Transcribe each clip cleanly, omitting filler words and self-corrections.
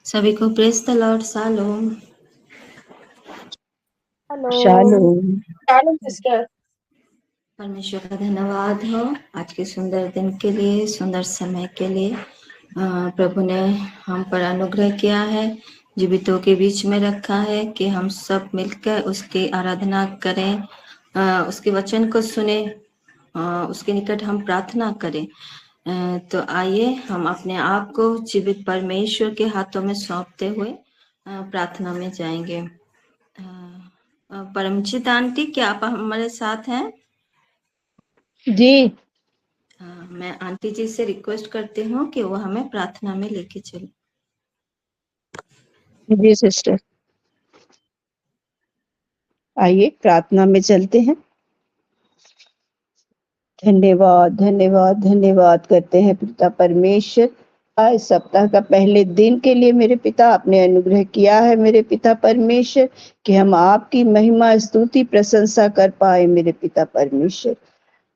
सभी को praise the Lord. Shalom. Hello shalom. Shalom sister. परमेश्वर का धन्यवाद हो आज के सुंदर दिन के लिए, सुंदर समय के लिए। प्रभु ने हम पर अनुग्रह किया है, जीवितों के बीच में रखा है कि हम सब मिलकर उसकी आराधना करें, उसके वचन को सुने, उसके निकट हम प्रार्थना करें। तो आइए हम अपने आप को जीवित परमेश्वर के हाथों में सौंपते हुए प्रार्थना में जाएंगे। परमजीत आंटी, क्या आप हमारे साथ हैं? जी। मैं आंटी जी से रिक्वेस्ट करती हूँ कि वो हमें प्रार्थना में लेके चले। जी सिस्टर, आइए प्रार्थना में चलते हैं। धन्यवाद धन्यवाद धन्यवाद करते हैं पिता परमेश्वर, आज सप्ताह का पहले दिन के लिए मेरे पिता आपने अनुग्रह किया है मेरे पिता परमेश्वर कि हम आपकी महिमा स्तुति प्रशंसा कर पाए मेरे पिता परमेश्वर।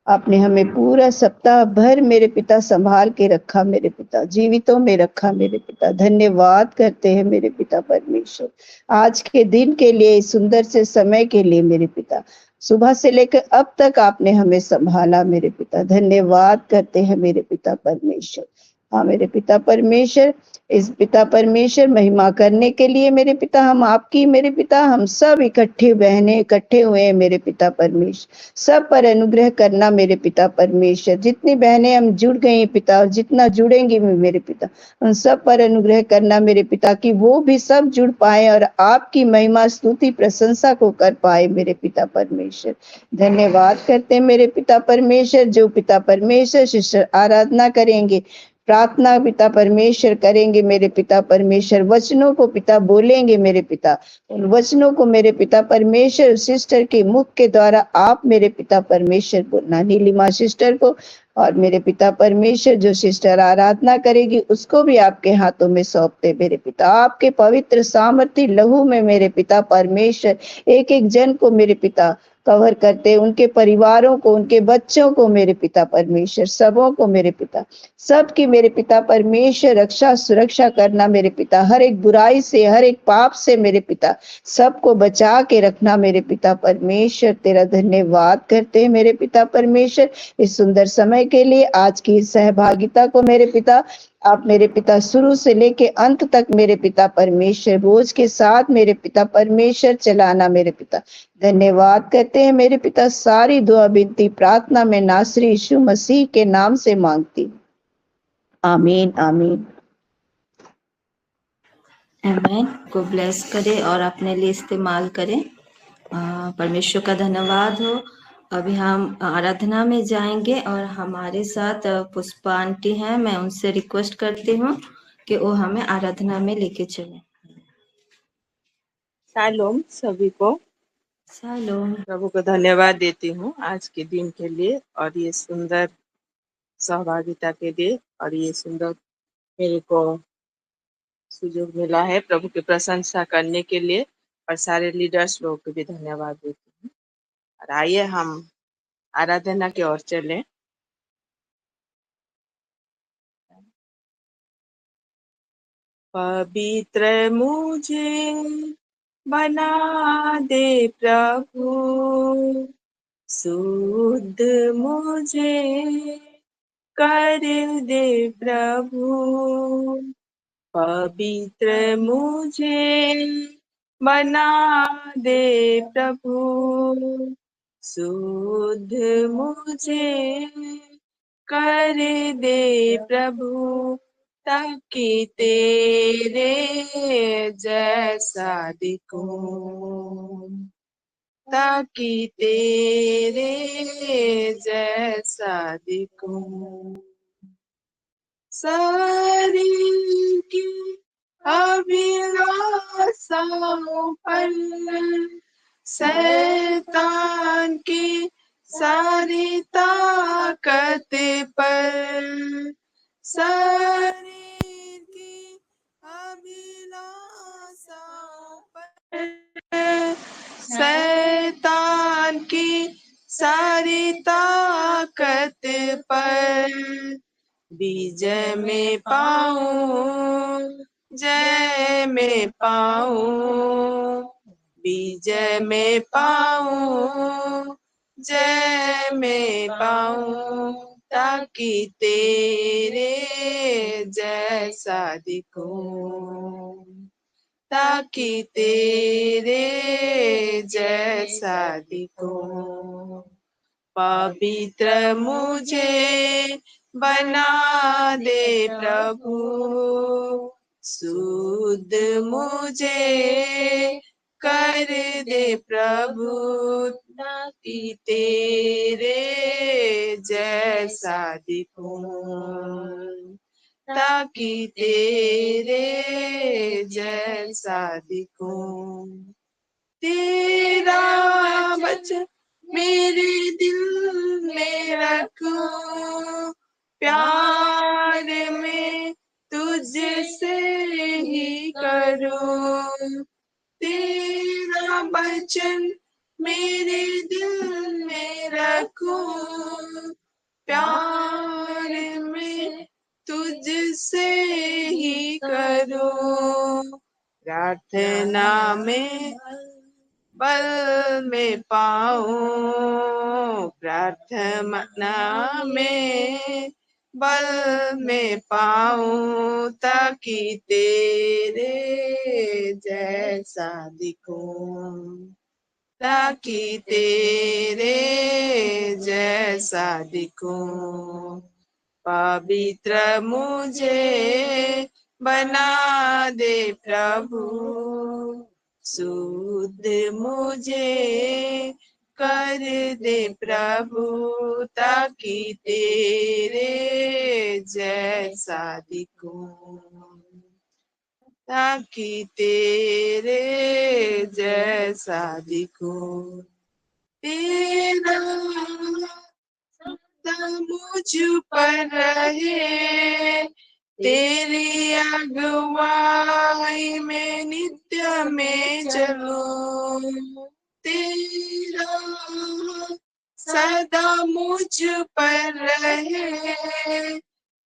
आपने हमें पूरा सप्ताह भर मेरे पिता संभाल के रखा मेरे पिता, जीवितों में रखा मेरे पिता। धन्यवाद करते हैं मेरे पिता परमेश्वर आज के दिन के लिए, इस सुंदर से समय के लिए मेरे पिता। सुबह से लेकर अब तक आपने हमें संभाला मेरे पिता, धन्यवाद करते हैं मेरे पिता परमेश्वर। हाँ मेरे पिता परमेश्वर, इस पिता परमेश्वर महिमा करने के लिए मेरे पिता हम आपकी मेरे पिता हम सब इकट्ठे बहने इकट्ठे हुए हैं मेरे पिता परमेश्वर। सब पर अनुग्रह करना मेरे पिता परमेश्वर, जितनी बहनें हम जुड़ गई पिता और जितना जुड़ेंगी मेरे पिता, उन सब पर अनुग्रह करना मेरे पिता कि वो भी सब जुड़ पाए और आपकी महिमा स्तुति प्रशंसा को कर पाए मेरे पिता परमेश्वर। धन्यवाद करते हैं मेरे पिता परमेश्वर, जो पिता परमेश्वर सिस्टर आराधना करेंगे, प्रार्थना पिता परमेश्वर करेंगे मेरे पिता परमेश्वर, वचनों को पिता बोलेंगे मेरे पिता, उन वचनों को मेरे पिता परमेश्वर सिस्टर के मुख के द्वारा आप मेरे पिता परमेश्वर बोलना। नीलिमा सिस्टर को और मेरे पिता परमेश्वर जो सिस्टर आराधना करेगी उसको भी आपके हाथों में सौंपते मेरे पिता। आपके पवित्र सामर्थ्य लहू में मेरे पिता परमेश्वर एक एक जन को मेरे पिता कवर करते, उनके परिवारों को, उनके बच्चों को मेरे पिता परमेश्वर, सबों को मेरे पिता, सबकी मेरे पिता परमेश्वर रक्षा सुरक्षा करना मेरे पिता, हर एक बुराई से हर एक पाप से मेरे पिता सबको बचा के रखना मेरे पिता परमेश्वर। तेरा धन्यवाद करते हैं मेरे पिता परमेश्वर इस सुंदर समय के लिए, आज की सहभागिता को मेरे पिता आप मेरे पिता शुरू से लेके अंत तक मेरे पिता परमेश्वर बोझ के साथ मेरे पिता परमेश्वर चलाना मेरे पिता। धन्यवाद करते हैं मेरे पिता, सारी दुआ विनती प्रार्थना में नासरी यीशु मसीह के नाम से मांगती हूँ, आमीन आमीन। आमीन। को ब्लेस करे और अपने लिए इस्तेमाल करें। परमेश्वर का धन्यवाद हो। अभी हम आराधना में जाएंगे और हमारे साथ पुष्पा आंटी हैं, मैं उनसे रिक्वेस्ट करती हूँ कि वो हमें आराधना में लेके चले। शालोम सभी को। शालोम। प्रभु को धन्यवाद देती हूँ आज के दिन के लिए और ये सुंदर सहभागिता के लिए, और ये सुंदर मेरे को सुयोग मिला है प्रभु की प्रशंसा करने के लिए, और सारे लीडर्स लोगों को भी धन्यवाद देती हूँ। और आइए हम आराधना की ओर चलें। पवित्र मुझे बना दे प्रभु, शुद्ध मुझे कर दे प्रभु, पवित्र मुझे बना दे प्रभु, शुद्ध मुझे कर दे प्रभु, ताकि तेरे जैसा दिखूं, ताकि तेरे जैसा दिखूं। शरीर की अभिलाषाओं पर, शैतान की सारी ताकत पर, शरीर की अभिलाषाओं पर, शैतान की सारी ताकत पर विजय में पाऊं, जय में पाऊं, विजय में पाऊं, जय में पाऊं, ताकि तेरे जैसा दिखूं, ताकि तेरे जैसा दिखूं। पवित्र मुझे बना दे प्रभु, शुद्ध मुझे कर दे प्रभु, ताकि तेरे जैसा दिखूं, ताकि तेरे जैसा दिखूं। तेरा वचन मेरे दिल में रखूं, प्यार में तुझसे ही करूं। तेरा वचन मेरे दिल में रखूं, प्यार में तुझसे ही करूं। प्रार्थना में बल में पाऊं, प्रार्थना में बल में पाऊं, ताकि तेरे जैसा दिखूं, ताकि तेरे जैसा दिखूं। पवित्र मुझे बना दे प्रभु, शुद्ध मुझे कर दे प्रभु, ताकि तेरे जैसा दिखूं, ताकि तेरे जैसा दिखूं। तेरा मुझ पर रहे, तेरी अगुवाई में नित्य में चलूं। तेरा सदा मुझ पर रहे,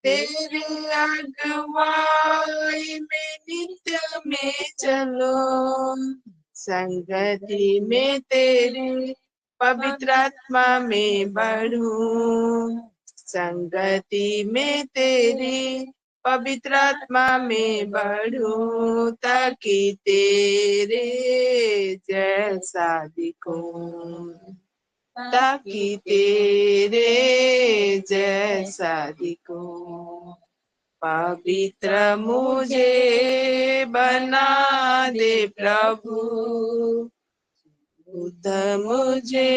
तेरी अगुवाई में नित्य में चलूं। संगति में तेरी पवित्र आत्मा में बढ़ूं, संगति में तेरी पवित्र आत्मा में बढ़ूं, ताकि तेरे जैसा दिखूं, ताकि तेरे जैसा दिखूं। पवित्र मुझे बना दे प्रभु, बुद्ध मुझे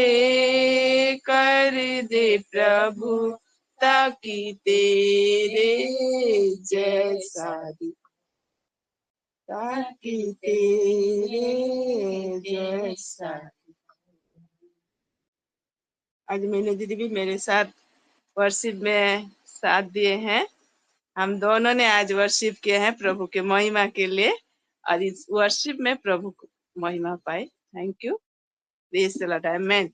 कर दे प्रभु, ताकि तेरे जैसा दिखूं, ताकि तेरे जैसा दिखूं। आज मैंने दीदी भी मेरे साथ वर्शिप में साथ दिए हैं। हम दोनों ने आज वर्शिप किए हैं प्रभु के महिमा के लिए, और इस वर्शिप में प्रभु को महिमा पाए। Thank you. Praise the Lord. Amen.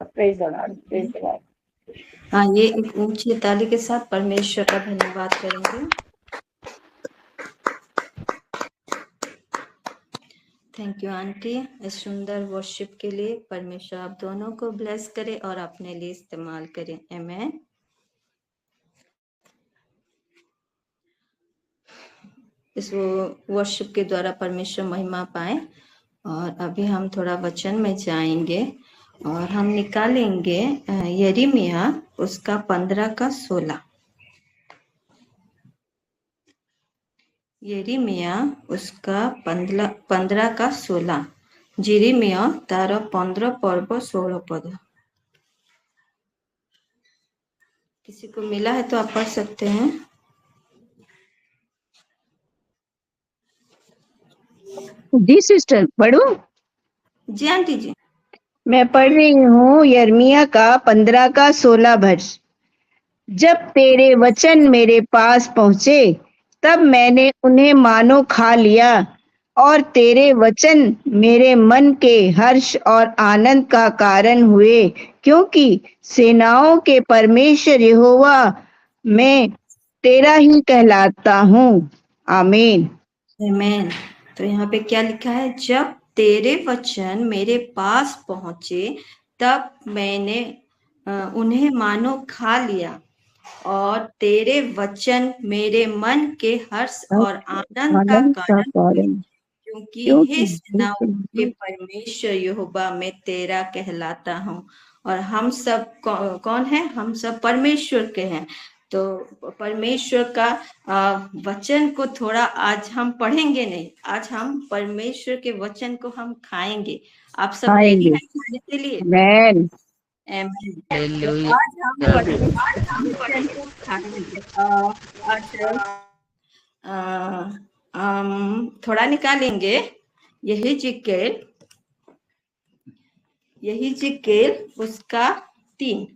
Praise the Lord, praise the Lord. हाँ, ये एक ऊंची ताली के साथ परमेश्वर का धन्यवाद करेंगे। थैंक यू आंटी, इस सुंदर वर्शिप के लिए। परमेश्वर आप दोनों को ब्लेस करे और अपने लिए इस्तेमाल करें। आमेन। इस वर्शिप के द्वारा परमेश्वर महिमा पाए। और अभी हम थोड़ा वचन में जाएंगे और हम निकालेंगे यिर्मयाह उसका 15 का 16। यिर्मयाह उसका 15 का 16। यिर्मयाह तार 15 पर्व 16 पद। किसी को मिला है तो आप पढ़ सकते हैं। जी सिस्टर, पढ़ूं? जी आंटी जी। मैं पढ़ रही हूँ यिर्मयाह का 15 का 16 वर्ष। जब तेरे वचन मेरे पास पहुंचे, तब मैंने उन्हें मानो खा लिया, और तेरे वचन मेरे मन के हर्ष और आनंद का कारण हुए, क्योंकि सेनाओं के परमेश्वर यहोवा मैं तेरा ही कहलाता हूँ। आमीन। आमेन। तो यहाँ पे क्या लिखा है, जब तेरे वचन मेरे पास पहुंचे तब मैंने उन्हें मानो खा लिया, और तेरे वचन मेरे मन के हर्ष और आनंद का आनंद का कारण हुए, कारण, क्योंकि क्योंकि हे सेनाओं के परमेश्वर यहोवा मैं तेरा कहलाता हूँ। और हम सब कौन है, हम सब परमेश्वर के हैं। तो परमेश्वर का वचन को थोड़ा आज हम पढ़ेंगे नहीं, आज हम परमेश्वर के वचन को हम खाएंगे। आप सब रेडी खाएंगे। हैं खाने के लिए? आमेन। आमीन। तो आज हम परमेश्वर के वचन को खाएंगे। आज हम थोड़ा निकालेंगे यही जिक्र उसका 3।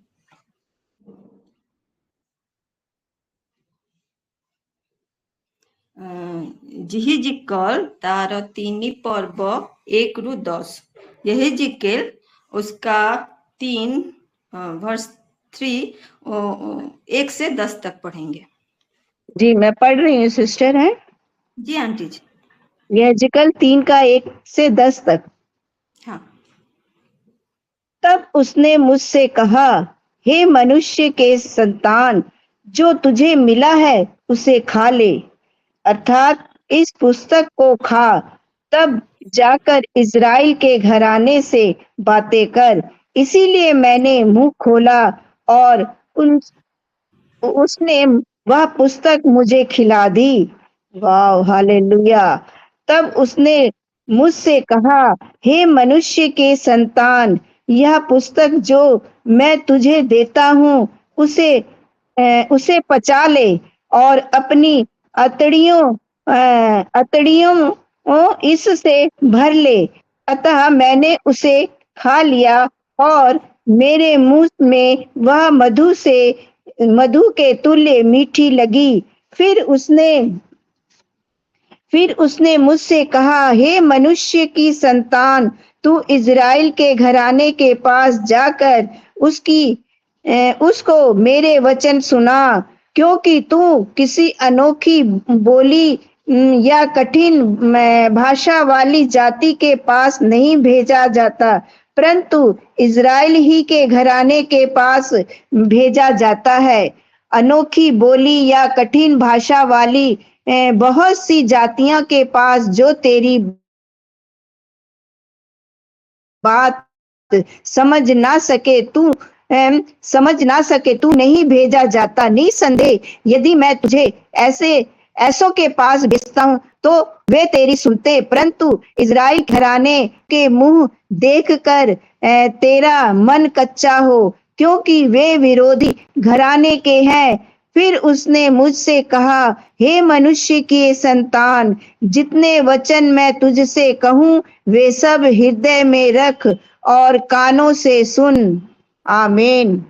जिकल तार 3 पर्व 1 ରୁ 10, यही जिक्र उसका 3 वर्ष 3 1 से 10 तक पढ़ेंगे। जी मैं पढ़ रही हूँ सिस्टर है। जी आंटी जी। यहेजकल 3 का 1 से 10 तक। हाँ। तब उसने मुझसे कहा, हे मनुष्य के संतान, जो तुझे मिला है उसे खा ले, अर्थात इस पुस्तक को खा, तब जाकर इज़राइल के घराने से बातें कर। इसीलिए मैंने मुंह खोला और उसने वह पुस्तक मुझे खिला दी। वाह, हालेलुया। तब उसने मुझसे कहा, हे मनुष्य के संतान, यह पुस्तक जो मैं तुझे देता हूँ उसे पचा ले और अपनी अतड़ियों इससे भर ले। अतः मैंने उसे खा लिया और मेरे मुंह में वह मधु के तुल्य मीठी लगी। फिर उसने मुझसे कहा, हे मनुष्य की संतान, तू इज़राइल के घराने के पास जाकर उसको मेरे वचन सुना, क्योंकि तू किसी अनोखी बोली या कठिन भाषा वाली जाति के पास नहीं भेजा जाता, परंतु इज़राइल ही के घराने के पास भेजा जाता है। अनोखी बोली या कठिन भाषा वाली बहुत सी जातियों के पास जो तेरी बात समझ ना सके तू नहीं भेजा जाता। निसंदेह यदि मैं तुझे ऐसों के पास भेजता हूँ तो वे तेरी सुनते, परंतु इज़राइल घराने के मुंह देखकर तेरा मन कच्चा हो, क्योंकि वे विरोधी घराने के हैं। फिर उसने मुझसे कहा, हे मनुष्य के संतान, जितने वचन मैं तुझसे कहूँ वे सब हृदय में रख और कानों से सुन। आमीन।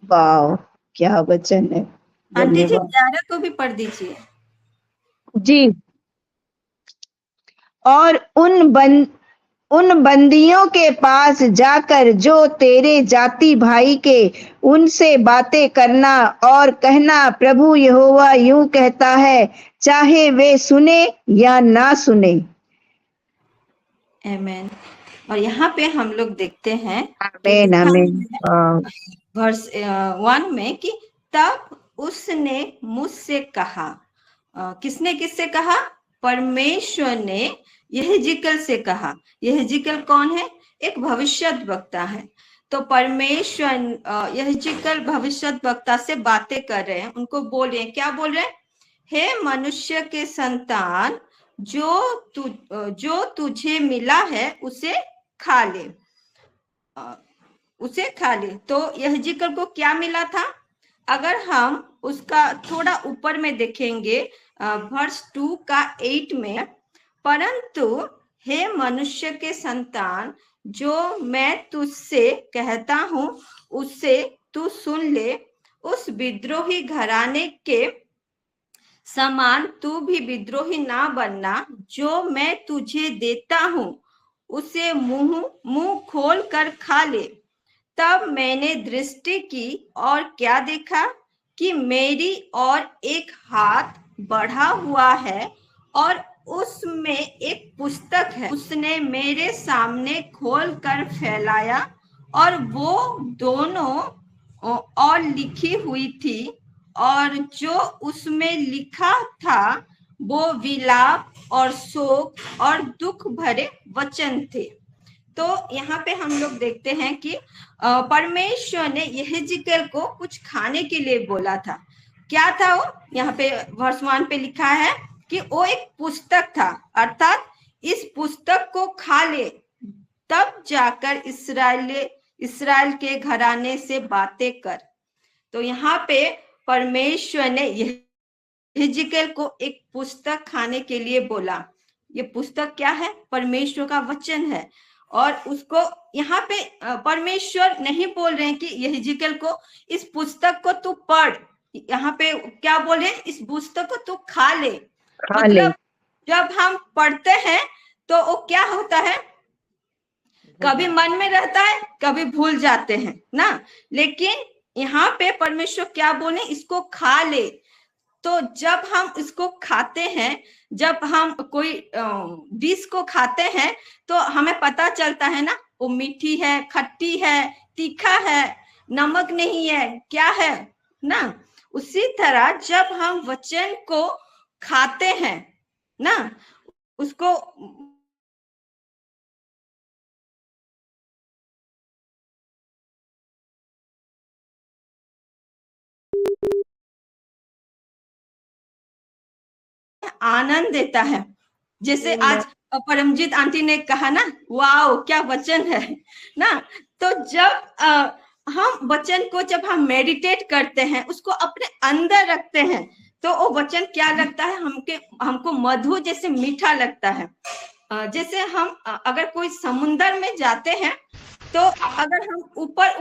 वाह, क्या वचन है। आंटी जी धन्यवाद 11 को भी पढ़ दीजिए। जी। और उन बंदियों के पास जाकर जो तेरे जाति भाई के, उनसे बातें करना और कहना, प्रभु यहोवा यूं कहता है, चाहे वे सुने या ना सुने। आमेन। और यहाँ पे हम लोग देखते हैं कि आमीन लिखा आमीन। है वर्स 1 में कि तब उसने मुझसे कहा। किससे कहा? परमेश्वर ने यहेजकल से कहा। यहेजकल कौन है? एक भविष्यद्वक्ता है। तो परमेश्वर यहेजकल भविष्यद्वक्ता से बातें कर रहे हैं, उनको बोल रहे हैं, क्या बोल रहे हैं? हे मनुष्य के संतान, जो तुझे मिला है उसे खा ले, उसे खा ले। तो यहेजकल को क्या मिला था? अगर हम उसका थोड़ा ऊपर में देखेंगे वर्स 2 का 8 में, परंतु हे मनुष्य के संतान, जो मैं तुझसे कहता हूँ उससे तू सुन ले, उस विद्रोही घराने के समान तू भी विद्रोही ना बनना। जो मैं तुझे देता हूँ उसे मुंह खोल कर खा ले। तब मैंने दृष्टि की और क्या देखा कि मेरी और एक हाथ बढ़ा हुआ है और उसमें एक पुस्तक है, उसने मेरे सामने खोल कर फैलाया और वो दोनों और लिखी हुई थी, और जो उसमें लिखा था वो विलाप और शोक और दुख भरे वचन थे। तो यहाँ पे हम लोग देखते हैं कि परमेश्वर ने यहेजकेल को कुछ खाने के लिए बोला था। क्या था वो? यहाँ पे वर्ष 1 पे लिखा है कि वो एक पुस्तक था, अर्थात इस पुस्तक को खा ले, तब जाकर इस्राएल के घराने से बातें कर। तो यहाँ पे परमेश्वर ने यहेजकेल को एक पुस्तक खाने के लिए बोला। ये पुस्तक क्या है? परमेश्वर का वचन है। और उसको यहाँ पे परमेश्वर नहीं बोल रहे हैं कि यहेजकेल को इस पुस्तक को तू पढ़, यहाँ पे क्या बोले? इस पुस्तक को तू खा ले। मतलब जब हम पढ़ते हैं तो वो क्या होता है, कभी मन में रहता है, कभी भूल जाते हैं ना। लेकिन यहाँ पे परमेश्वर क्या बोले? इसको खा ले। तो जब हम इसको खाते हैं, जब हम कोई डिश को खाते हैं तो हमें पता चलता है ना, वो मीठी है, खट्टी है, तीखा है, नमक नहीं है, क्या है ना। उसी तरह जब हम वचन को खाते हैं ना, उसको आनंद देता है। जैसे आज परमजीत आंटी ने कहा ना, वाओ क्या वचन है ना। तो जब हम वचन को जब हम मेडिटेट करते हैं, उसको अपने अंदर रखते हैं, तो वो वचन क्या लगता है? हमको मधु जैसे मीठा लगता है। जैसे हम अगर कोई समुंदर में जाते हैं तो अगर हम ऊपर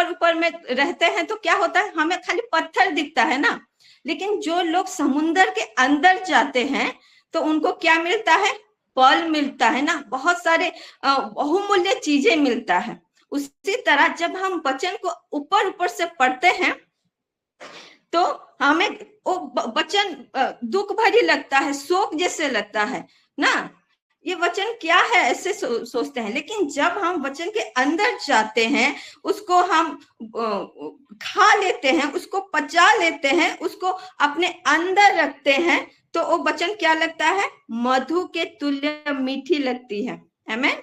ऊपर में रहते हैं तो क्या होता है? हमें खाली पत्थर दिखता है ना। लेकिन जो लोग समुंदर के अंदर जाते हैं तो उनको क्या मिलता है? फल मिलता है ना, बहुत सारे बहुमूल्य चीजें मिलता है। उसी तरह जब हम वचन को ऊपर ऊपर से पढ़ते हैं तो हमें वो वचन दुख भरी लगता है, शोक जैसे लगता है ना। ये वचन क्या है ऐसे सोचते हैं। लेकिन जब हम वचन के अंदर जाते हैं, उसको हम खा लेते हैं, उसको पचा लेते हैं, उसको अपने अंदर रखते हैं, तो वो वचन क्या लगता है? मधु के तुल्य मीठी लगती है। आमीन।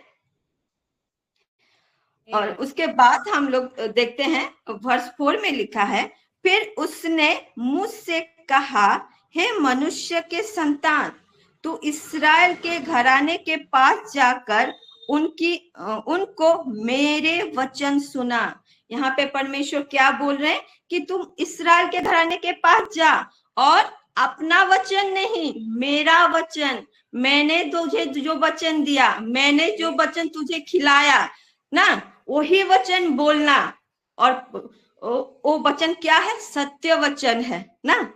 और उसके बाद हम लोग देखते हैं वर्ष 4 में लिखा है, फिर उसने मुझसे कहा, हे मनुष्य के संतान, तू इस्राएल के घराने के पास जाकर उनको मेरे वचन सुना। यहाँ पे परमेश्वर क्या बोल रहे हैं कि तुम इस्राएल के घराने के पास जा और अपना वचन नहीं, मेरा वचन, मैंने तुझे जो वचन दिया, मैंने जो वचन तुझे खिलाया ना, वही वचन बोलना। और वो वचन क्या है? सत्य वचन है ना।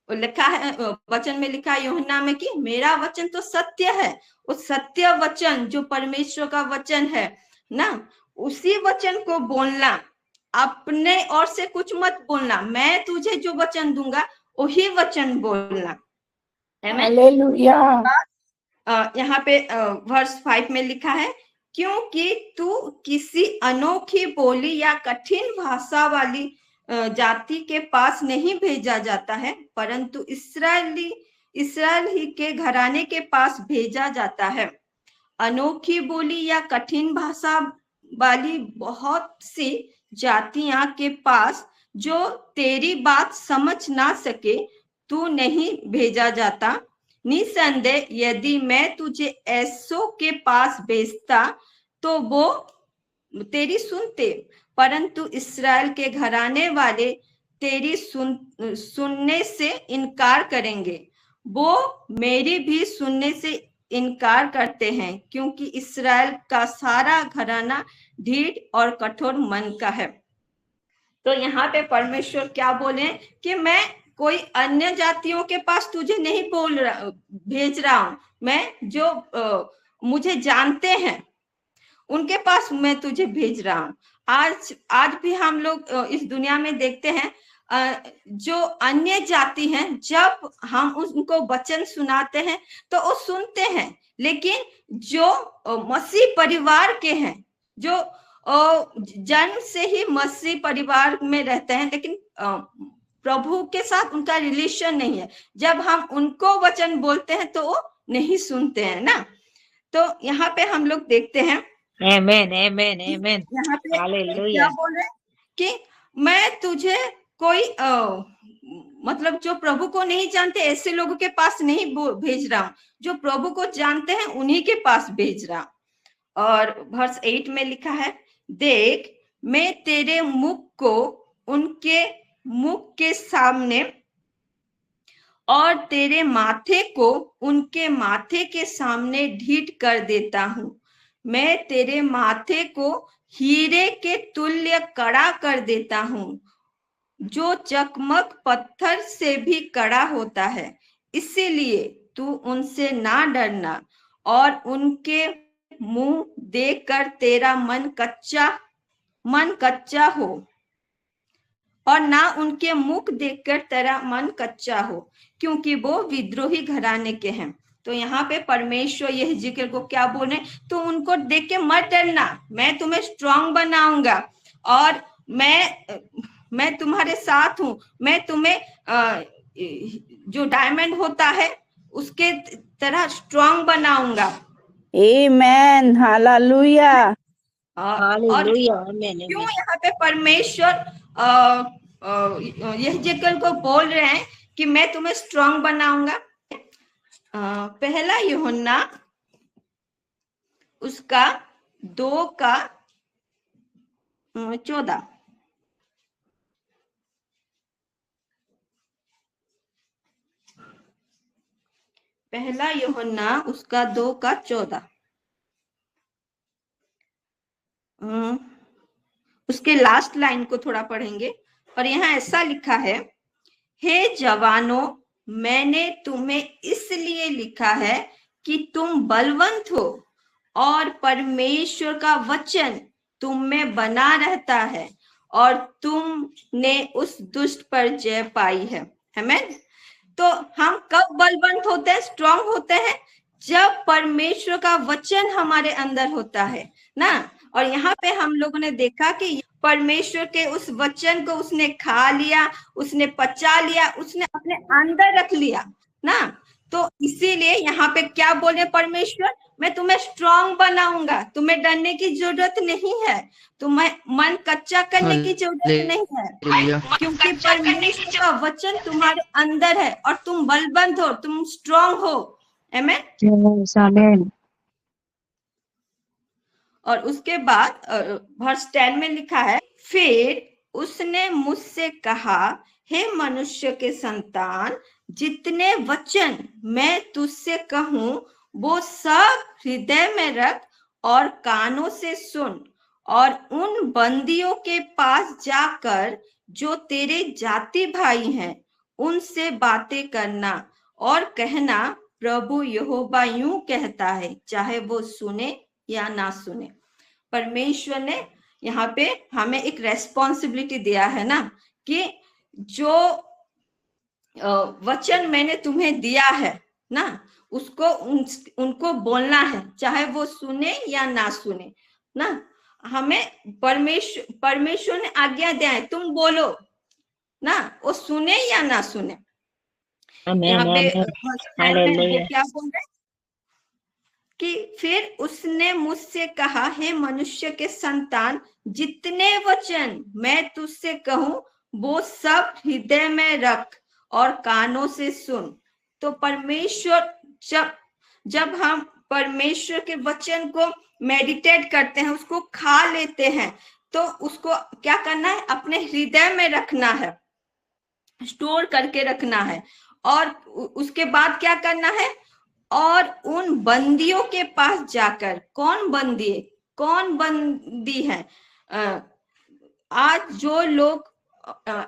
लिखा है वचन में, लिखा है यूहन्ना में कि मेरा वचन तो सत्य है। वो सत्य वचन जो परमेश्वर का वचन है ना, उसी वचन को बोलना, अपने ओर से कुछ मत बोलना। मैं तुझे जो वचन दूंगा वही वचन बोलना। हालेलुया। यहाँ पे वर्ष 5 में लिखा है, क्योंकि तू किसी अनोखी बोली या कठिन भाषा वाली जाति के पास नहीं भेजा जाता है, परंतु इस्राएल ही के घराने के पास भेजा जाता है। अनोखी बोली या कठिन भाषा वाली बहुत सी जातियां के पास जो तेरी बात समझ ना सके, तू नहीं भेजा जाता। निसंदेह यदि मैं तुझे ऐसों के पास भेजता तो वो तेरी सुनते, परंतु इस्राएल के घराने वाले तेरी सुनने से इनकार करेंगे। वो मेरी भी सुनने से इनकार करते हैं, क्योंकि इस्राएल का सारा घराना ढीठ और कठोर मन का है। तो यहाँ पे परमेश्वर क्या बोले कि मैं कोई अन्य जातियों के पास तुझे नहीं भेज रहा हूं, मैं जो मुझे जानते हैं उनके पास मैं तुझे भेज रहा हूं। आज भी हम लोग इस दुनिया में देखते हैं, जो अन्य जाति हैं, जब हम उनको वचन सुनाते हैं तो वो सुनते हैं, लेकिन जो मसीह परिवार के हैं, जो जन्म से ही मसीह परिवार में रहते हैं, लेकिन प्रभु के साथ उनका रिलेशन नहीं है, जब हम उनको वचन बोलते हैं तो वो नहीं सुनते हैं ना। तो यहाँ पे हम लोग देखते हैं, आमेन आमेन आमेन, यहाँ पे हालेलुया। क्या बोल रहे हैं कि मैं तुझे कोई मतलब जो प्रभु को नहीं जानते ऐसे लोगों के पास नहीं भेज रहा हूं, जो प्रभु को जानते हैं उन्हीं के पास भेज रहा हूं। और वर्स 8 में लिखा है, देख मैं तेरे मुख को उनके मुख के सामने और तेरे माथे को उनके माथे के सामने ढीठ कर देता हूं। मैं तेरे माथे को हीरे के तुल्य कड़ा कर देता हूं, जो चकमक पत्थर से भी कड़ा होता है। इसीलिए तू उनसे ना डरना और उनके मुंह देखकर तेरा मन कच्चा हो, और ना उनके मुख देखकर तेरा मन कच्चा हो, क्योंकि वो विद्रोही घराने के हैं। तो यहाँ पे परमेश्वर यह जिक्र को क्या बोले, तो उनको देख के मत डरना, मैं तुम्हें स्ट्रांग बनाऊंगा और मैं तुम्हारे साथ हूं, मैं तुम्हें जो डायमंड होता है उसके तरह स्ट्रांग बनाऊंगा। आमेन, हालेलुया, हालेलुया, आमेन क्यों आमेन। यहाँ पे परमेश्वर यह जिक्र को बोल रहे हैं कि मैं तुम्हें स्ट्रांग बनाऊंगा? पहला यूहन्ना उसका 2:14, पहला यूहन्ना उसका 2:14, उसके लास्ट लाइन को थोड़ा पढ़ेंगे। और यहाँ ऐसा लिखा है, हे जवानों, मैंने तुम्हें इसलिए लिखा है कि तुम बलवंत हो और परमेश्वर का वचन तुम में बना रहता है और तुमने उस दुष्ट पर जय पाई है। आमीन। तो हम कब बलवंत होते हैं, स्ट्रांग होते हैं? जब परमेश्वर का वचन हमारे अंदर होता है ना। और यहाँ पे हम लोगों ने देखा कि परमेश्वर के उस वचन को उसने खा लिया, उसने पचा लिया, उसने अपने अंदर रख लिया ना। तो इसीलिए यहाँ पे क्या बोले परमेश्वर, मैं तुम्हें स्ट्रांग बनाऊंगा, तुम्हें डरने की जरूरत नहीं है, तुम्हें मन कच्चा करने की जरूरत नहीं है, क्योंकि परमेश्वर का वचन तुम्हारे अंदर है और तुम बलवंत हो, तुम स्ट्रांग हो। आमेन। और उसके बाद वर्स 10 में लिखा है, फिर उसने मुझसे कहा, हे मनुष्य के संतान, जितने वचन मैं तुझसे कहूं वो सब हृदय में रख और कानों से सुन, और उन बंदियों के पास जाकर जो तेरे जाति भाई हैं उनसे बातें करना और कहना, प्रभु यहोवा यूं कहता है, चाहे वो सुने या ना सुने। परमेश्वर ने यहाँ पे हमें एक रेस्पॉन्सिबिलिटी दिया है ना, कि जो वचन मैंने तुम्हें दिया है ना, उसको उनको बोलना है, चाहे वो सुने या ना सुने ना। हमें परमेश्वर ने आज्ञा दिया है, तुम बोलो ना, वो सुने या ना सुने। यहाँ पे हालेलुया। क्या बोल रहे कि फिर उसने मुझसे कहा, हे मनुष्य के संतान, जितने वचन मैं तुझसे कहूं वो सब हृदय में रख और कानों से सुन। तो परमेश्वर जब हम परमेश्वर के वचन को मेडिटेट करते हैं, उसको खा लेते हैं, तो उसको क्या करना है, अपने हृदय में रखना है, स्टोर करके रखना है। और उसके बाद क्या करना है, और उन बंदियों के पास जाकर, कौन बंदी है? आज जो लोग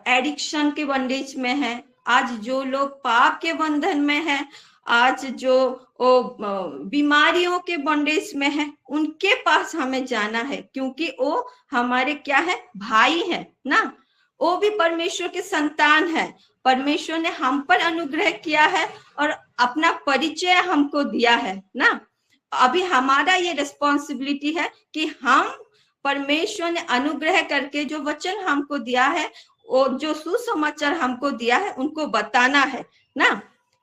एडिक्शन के बंडेज में है, आज जो लोग पाप के बंधन में है, आज जो बीमारियों के बंडेज में है, उनके पास हमें जाना है, क्योंकि वो हमारे क्या है, भाई है ना। वो भी परमेश्वर के संतान है। परमेश्वर ने हम पर अनुग्रह किया है और अपना परिचय हमको दिया है ना। अभी हमारा ये रिस्पॉन्सिबिलिटी है कि हम परमेश्वर ने अनुग्रह करके जो वचन हमको दिया है, वो जो सुसमाचार हमको दिया है, उनको बताना है ना।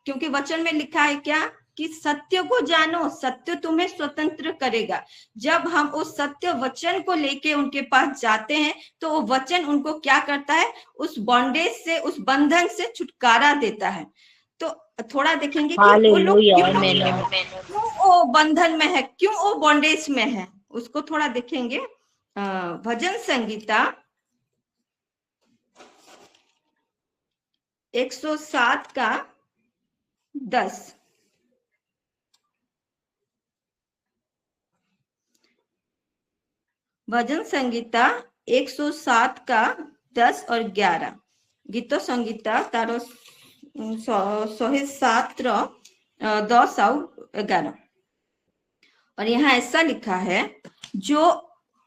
क्योंकि वचन में लिखा है क्या कि सत्य को जानो, सत्य तुम्हें स्वतंत्र करेगा। जब हम उस सत्य वचन को लेके उनके पास जाते हैं तो वो वचन उनको क्या करता है, उस बॉन्डेज से, उस बंधन से छुटकारा देता है। तो थोड़ा देखेंगे कि वो लोग क्यों वो बंधन में है, क्यों वो बॉन्डेज में है, उसको थोड़ा देखेंगे। भजन संगीता 107 का 10। भजन संगीता 107 का 10 और 11। गीत संगीता तारो 107 10 और 11। और यहाँ ऐसा लिखा है, जो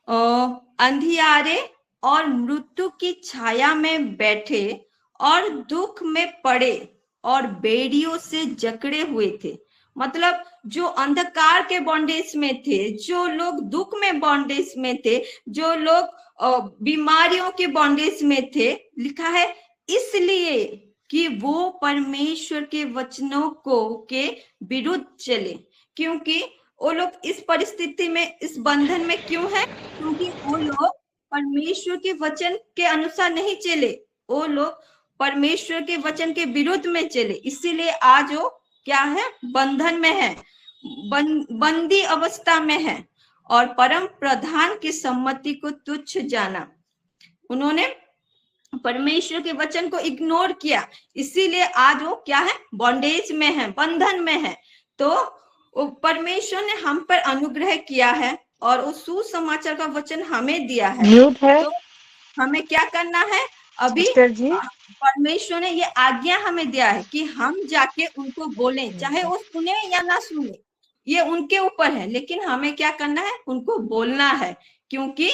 अंधियारे और मृत्यु की छाया में बैठे और दुख में पड़े और बेड़ियों से जकड़े हुए थे। मतलब जो अंधकार के बॉन्डेज में थे, जो लोग दुख में बॉन्डेज में थे, जो लोग बीमारियों के बॉन्डेज में थे, लिखा है इसलिए कि वो परमेश्वर के वचनों को के विरुद्ध चले। क्योंकि वो लोग इस परिस्थिति में, इस बंधन में क्यों है? क्योंकि वो लोग परमेश्वर के वचन के अनुसार नहीं चले, वो लोग परमेश्वर के वचन के विरुद्ध में चले। इसीलिए आज वो क्या है, बंधन में है, बंदी अवस्था में है और परम प्रधान की सम्मति को तुच्छ जाना। उन्होंने परमेश्वर के वचन को इग्नोर किया, इसीलिए आज वो क्या है, बॉन्डेज में है, बंधन में है। तो परमेश्वर ने हम पर अनुग्रह किया है और उस सुसमाचार का वचन हमें दिया है। तो हमें क्या करना है? अभी परमेश्वर ने ये आज्ञा हमें दिया है कि हम जाके उनको बोलें, चाहे वो सुने या ना सुने, ये उनके ऊपर है, लेकिन हमें क्या करना है, उनको बोलना है। क्योंकि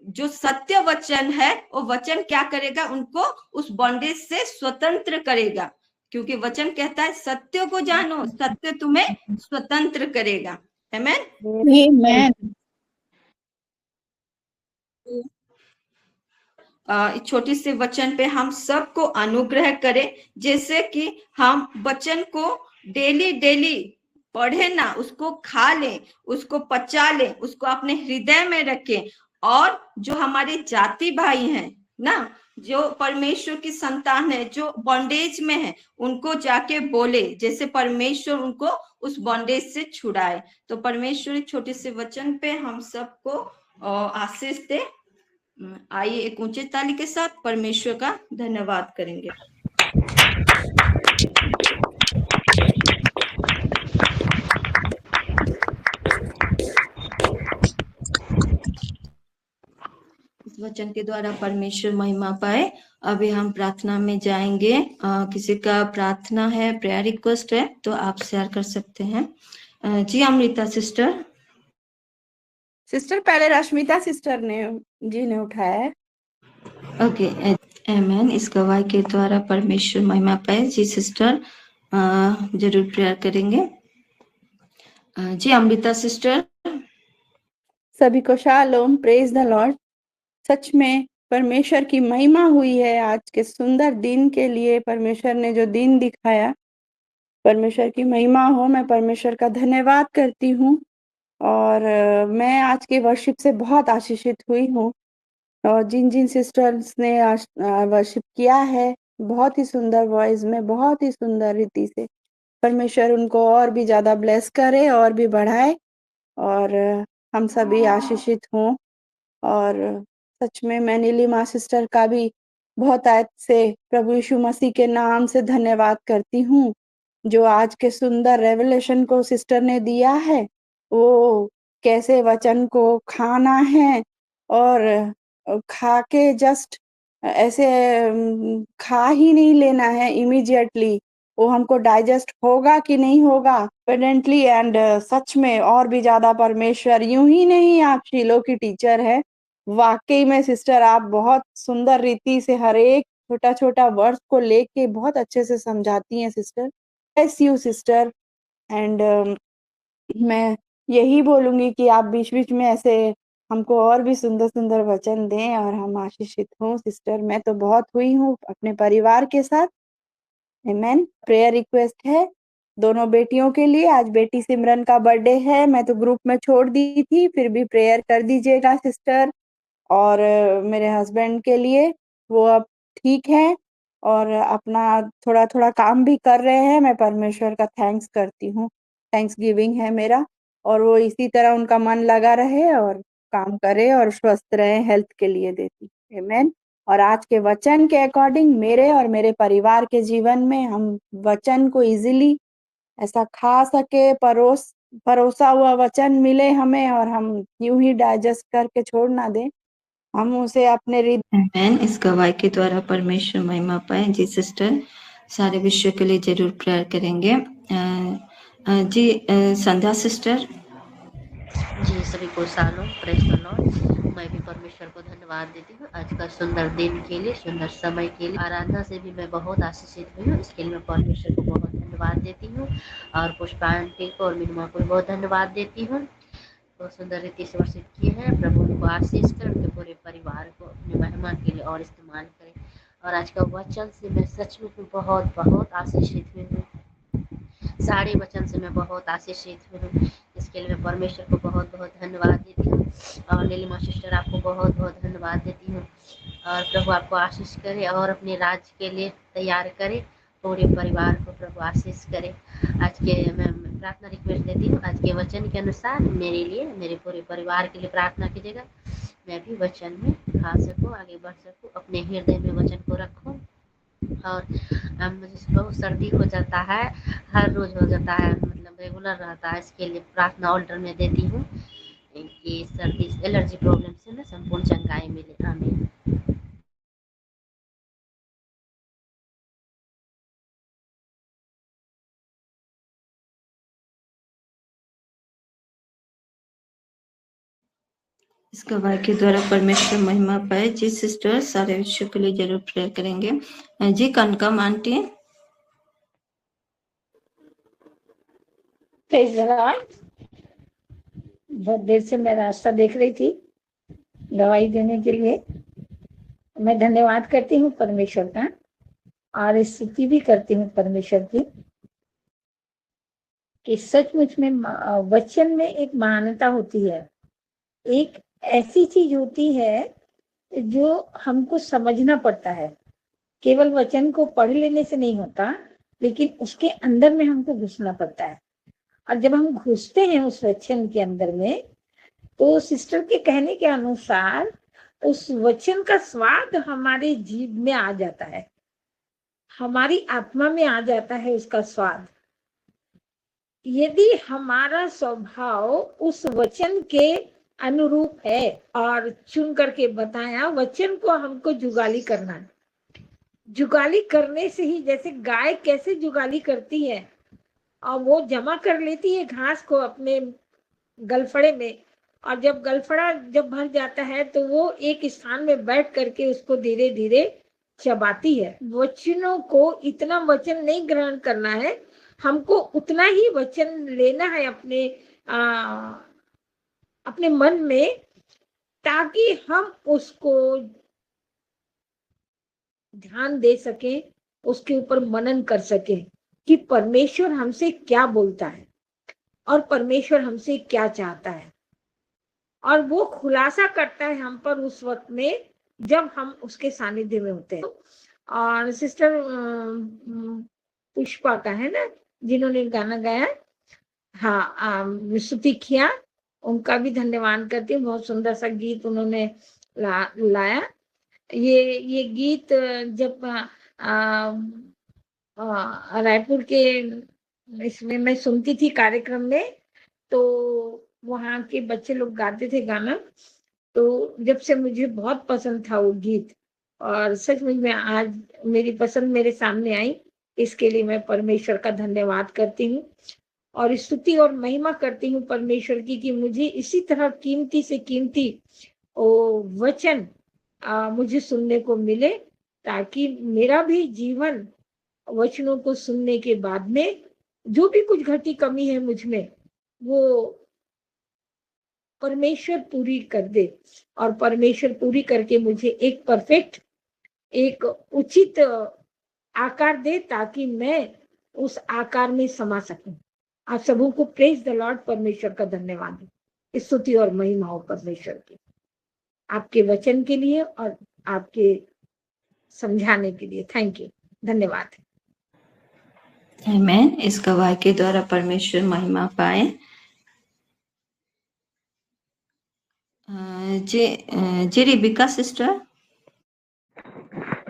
जो सत्य वचन है, वो वचन क्या करेगा, उनको उस बॉन्डेज से स्वतंत्र करेगा। क्योंकि वचन कहता है सत्य को जानो, सत्य तुम्हें स्वतंत्र करेगा। आमेन। छोटी से वचन पे हम सबको अनुग्रह करें, जैसे कि हम वचन को डेली पढ़े ना, उसको खा लें, उसको पचा लें, उसको अपने हृदय में रखें। और जो हमारे जाति भाई हैं ना, जो परमेश्वर की संतान है, जो बॉन्डेज में है, उनको जाके बोले, जैसे परमेश्वर उनको उस बॉन्डेज से छुड़ाए। तो परमेश्वर छोटे से वचन पे हम सबको आशीष दे। आइए एक ऊंचे ताली के साथ परमेश्वर का धन्यवाद करेंगे। इस वचन के द्वारा परमेश्वर महिमा पाए। अभी हम प्रार्थना में जाएंगे। किसी का प्रार्थना है, प्रेयर रिक्वेस्ट है, तो आप शेयर कर सकते हैं। जी अमृता सिस्टर। पहले रश्मिता सिस्टर ने उठाया है। ओके, आमेन। इस गवाही के द्वारा परमेश्वर महिमा पाए। जी सिस्टर जरूर प्रेयर करेंगे। जी अमृता सिस्टर। सभी को शालोम, प्रेज द लॉर्ड। सच में परमेश्वर की महिमा हुई है आज के सुंदर दिन के लिए। परमेश्वर ने जो दिन दिखाया, परमेश्वर की महिमा हो। मैं परमेश्वर का धन्यवाद करती हूँ और मैं आज के वर्शिप से बहुत आशीषित हुई हूँ। और जिन सिस्टर्स ने वर्शिप किया है, बहुत ही सुंदर वॉइस में, बहुत ही सुंदर रीति से, परमेश्वर उनको और भी ज्यादा ब्लेस करे और भी बढ़ाए और हम सभी आशीषित हों। और सच में मैं नीलिमा सिस्टर का भी बहुत आज से प्रभु यीशु मसीह के नाम से धन्यवाद करती हूँ, जो आज के सुंदर रेवलेशन को सिस्टर ने दिया है। वो कैसे वचन को खाना है और खा के जस्ट ऐसे खा ही नहीं लेना है इमीडिएटली, वो हमको डाइजेस्ट होगा कि नहीं होगा पेडेंटली। एंड सच में और भी ज्यादा परमेश्वर यूं ही नहीं आप शीलो की टीचर है, वाकई में सिस्टर आप बहुत सुंदर रीति से हर एक छोटा छोटा वर्ड को लेके बहुत अच्छे से समझाती हैं sister. Bless you sister. And मैं यही बोलूंगी कि आप बीच बीच में ऐसे हमको और भी सुंदर सुंदर वचन दें और हम आशीषित हों सिस्टर। मैं तो बहुत हुई हूँ अपने परिवार के साथ। आमेन। प्रेयर रिक्वेस्ट है दोनों बेटियों के लिए। आज बेटी सिमरन का बर्थडे है। मैं तो ग्रुप में छोड़ दी थी, फिर भी प्रेयर कर दीजिएगा सिस्टर। और मेरे हस्बैंड के लिए, वो अब ठीक है और अपना थोड़ा थोड़ा काम भी कर रहे हैं। मैं परमेश्वर का थैंक्स करती हूँ, थैंक्स गिविंग है मेरा। और वो इसी तरह उनका मन लगा रहे और काम करे और स्वस्थ रहे, हेल्थ के लिए देती। आमेन। और आज के वचन के अकॉर्डिंग मेरे और मेरे परिवार के जीवन में हम वचन को इजीली ऐसा खा सके, परोसा हुआ वचन मिले हमें और हम यूं ही डाइजेस्ट करके छोड़ ना दें, हम उसे अपने आमेन। इस गवाही के द्वारा परमेश्वर महिमा पाए। जी सिस्टर, सारे विश्व के लिए जरूर प्रेयर करेंगे। जी संध्या सिस्टर। जी सभी को सालों प्रेज द लॉर्ड। मैं भी परमेश्वर को धन्यवाद देती हूँ आज का सुंदर दिन के लिए, सुंदर समय के लिए। आराधना से भी मैं बहुत आशीषित हुई हूँ, इसके लिए मैं परमेश्वर को बहुत धन्यवाद देती हूँ। और पुष्पा आंटी को और मिनुमा को भी बहुत धन्यवाद देती हूँ। बहुत सुंदर रीति से वर्षित किए हैं। प्रभु उनको आशीष कर, उनके पूरे परिवार को अपनी महिमा के लिए और इस्तेमाल करें। और आज का वचन से मैं सचमुच में बहुत बहुत आशीषित हुई हूँ। सारे वचन से मैं बहुत आशीषित हूँ, इसके लिए मैं परमेश्वर को बहुत बहुत धन्यवाद देती हूँ। और नीलिमा सिस्टर आपको बहुत बहुत धन्यवाद देती हूँ। और प्रभु आपको आशीष करे और अपने राज्य के लिए तैयार करे, पूरे परिवार को प्रभु आशीष करे। आज के मैं प्रार्थना रिक्वेस्ट देती हूँ, आज के वचन के अनुसार मेरे लिए, मेरे पूरे परिवार के लिए प्रार्थना कीजिएगा। मैं भी वचन में खा सकूँ, आगे बढ़ सकूँ, अपने हृदय में वचन को रखूँ। और मुझे बहुत सर्दी हो जाता है, हर रोज हो जाता है, मतलब रेगुलर रहता है। इसके लिए प्रार्थना ऑल्टर में देती हूँ कि सर्दी एलर्जी प्रॉब्लम से ना संपूर्ण चंगाई मिले। आमीन। इस गवाही के द्वारा परमेश्वर महिमा पाए। जी सिस्टर, सारे विश्व के लिए जरूर प्रेयर करेंगे। जी कनकम आंटी। Praise the Lord. बहुत देर से मैं रास्ता देख रही थी दवाई देने के लिए। मैं धन्यवाद करती हूँ परमेश्वर का और स्तुति भी करती हूँ परमेश्वर की कि सचमुच में वचन में एक महानता होती है। एक ऐसी चीज होती है जो हमको समझना पड़ता है। केवल वचन को पढ़ लेने से नहीं होता, लेकिन उसके अंदर में हमको घुसना पड़ता है। और जब हम घुसते हैं उस वचन के अंदर में, तो सिस्टर के कहने के अनुसार उस वचन का स्वाद हमारे जीभ में आ जाता है, हमारी आत्मा में आ जाता है उसका स्वाद। यदि हमारा स्वभाव उस वचन के अनुरूप है, और चुन करके बताया वचन को हमको जुगाली करना है। जुगाली करने से ही, जैसे गाय कैसे जुगाली करती है और वो जमा कर लेती है घास को अपने गलफड़े में, और जब गलफड़ा जब भर जाता है तो वो एक स्थान में बैठ करके उसको धीरे धीरे चबाती है। वचनों को इतना वचन नहीं ग्रहण करना है, हमको उतना ही वचन लेना है अपने मन में, ताकि हम उसको ध्यान दे सके, उसके ऊपर मनन कर सके कि परमेश्वर हमसे क्या बोलता है और परमेश्वर हमसे क्या चाहता है। और वो खुलासा करता है हम पर उस वक्त में जब हम उसके सानिध्य में होते हैं। और सिस्टर पुष्पा का है ना, जिन्होंने गाना गाया, हाँ, स्तुति किया, उनका भी धन्यवाद करती हूँ। बहुत सुंदर सा गीत उन्होंने लाया। ये गीत जब रायपुर के इसमें मैं सुनती थी कार्यक्रम में, तो वहाँ के बच्चे लोग गाते थे गाना, तो जब से मुझे बहुत पसंद था वो गीत, और सचमुच में आज मेरी पसंद मेरे सामने आई। इसके लिए मैं परमेश्वर का धन्यवाद करती हूँ और स्तुति और महिमा करती हूँ परमेश्वर की कि मुझे इसी तरह कीमती से कीमती वो वचन मुझे सुनने को मिले, ताकि मेरा भी जीवन वचनों को सुनने के बाद में जो भी कुछ घटी कमी है मुझ में, वो परमेश्वर पूरी कर दे, और परमेश्वर पूरी करके मुझे एक परफेक्ट, एक उचित आकार दे, ताकि मैं उस आकार में समा सकूं। आप सबों को प्रेज द लॉर्ड, परमेश्वर का धन्यवाद, स्तुति और महिमा हो परमेश्वर की, आपके वचन के लिए और आपके समझाने के लिए। थैंक यू, धन्यवाद। आमेन। इस गवाही के द्वारा परमेश्वर महिमा पाए। जी रिबिका सिस्टर।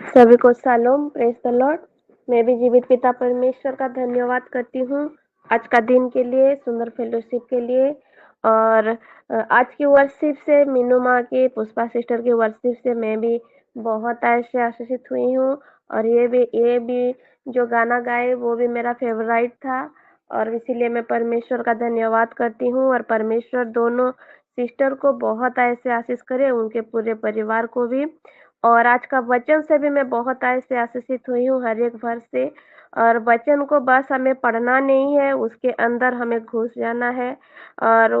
सभी को शालोम, प्रेज द लॉर्ड। मैं भी जीवित पिता परमेश्वर का धन्यवाद करती हूँ आज का दिन के लिए, सुंदर फेलोशिप के लिए। और आज की वर्शिप से, मीनू माँ की, पुष्पा सिस्टर की वर्शिप से मैं भी बहुत ऐसे आशीषित हुई हूँ। और ये भी जो गाना गाए वो भी मेरा फेवरेट था, और इसीलिए मैं परमेश्वर का धन्यवाद करती हूँ। और परमेश्वर दोनों सिस्टर को बहुत ऐसे आशीष करे, उनके पूरे परिवार को भी। और आज का वचन से भी मैं बहुत ऐसे आशीषित हुई हूँ, हर एक वर्ष से। और वचन को बस हमें पढ़ना नहीं है, उसके अंदर हमें घुस जाना है, और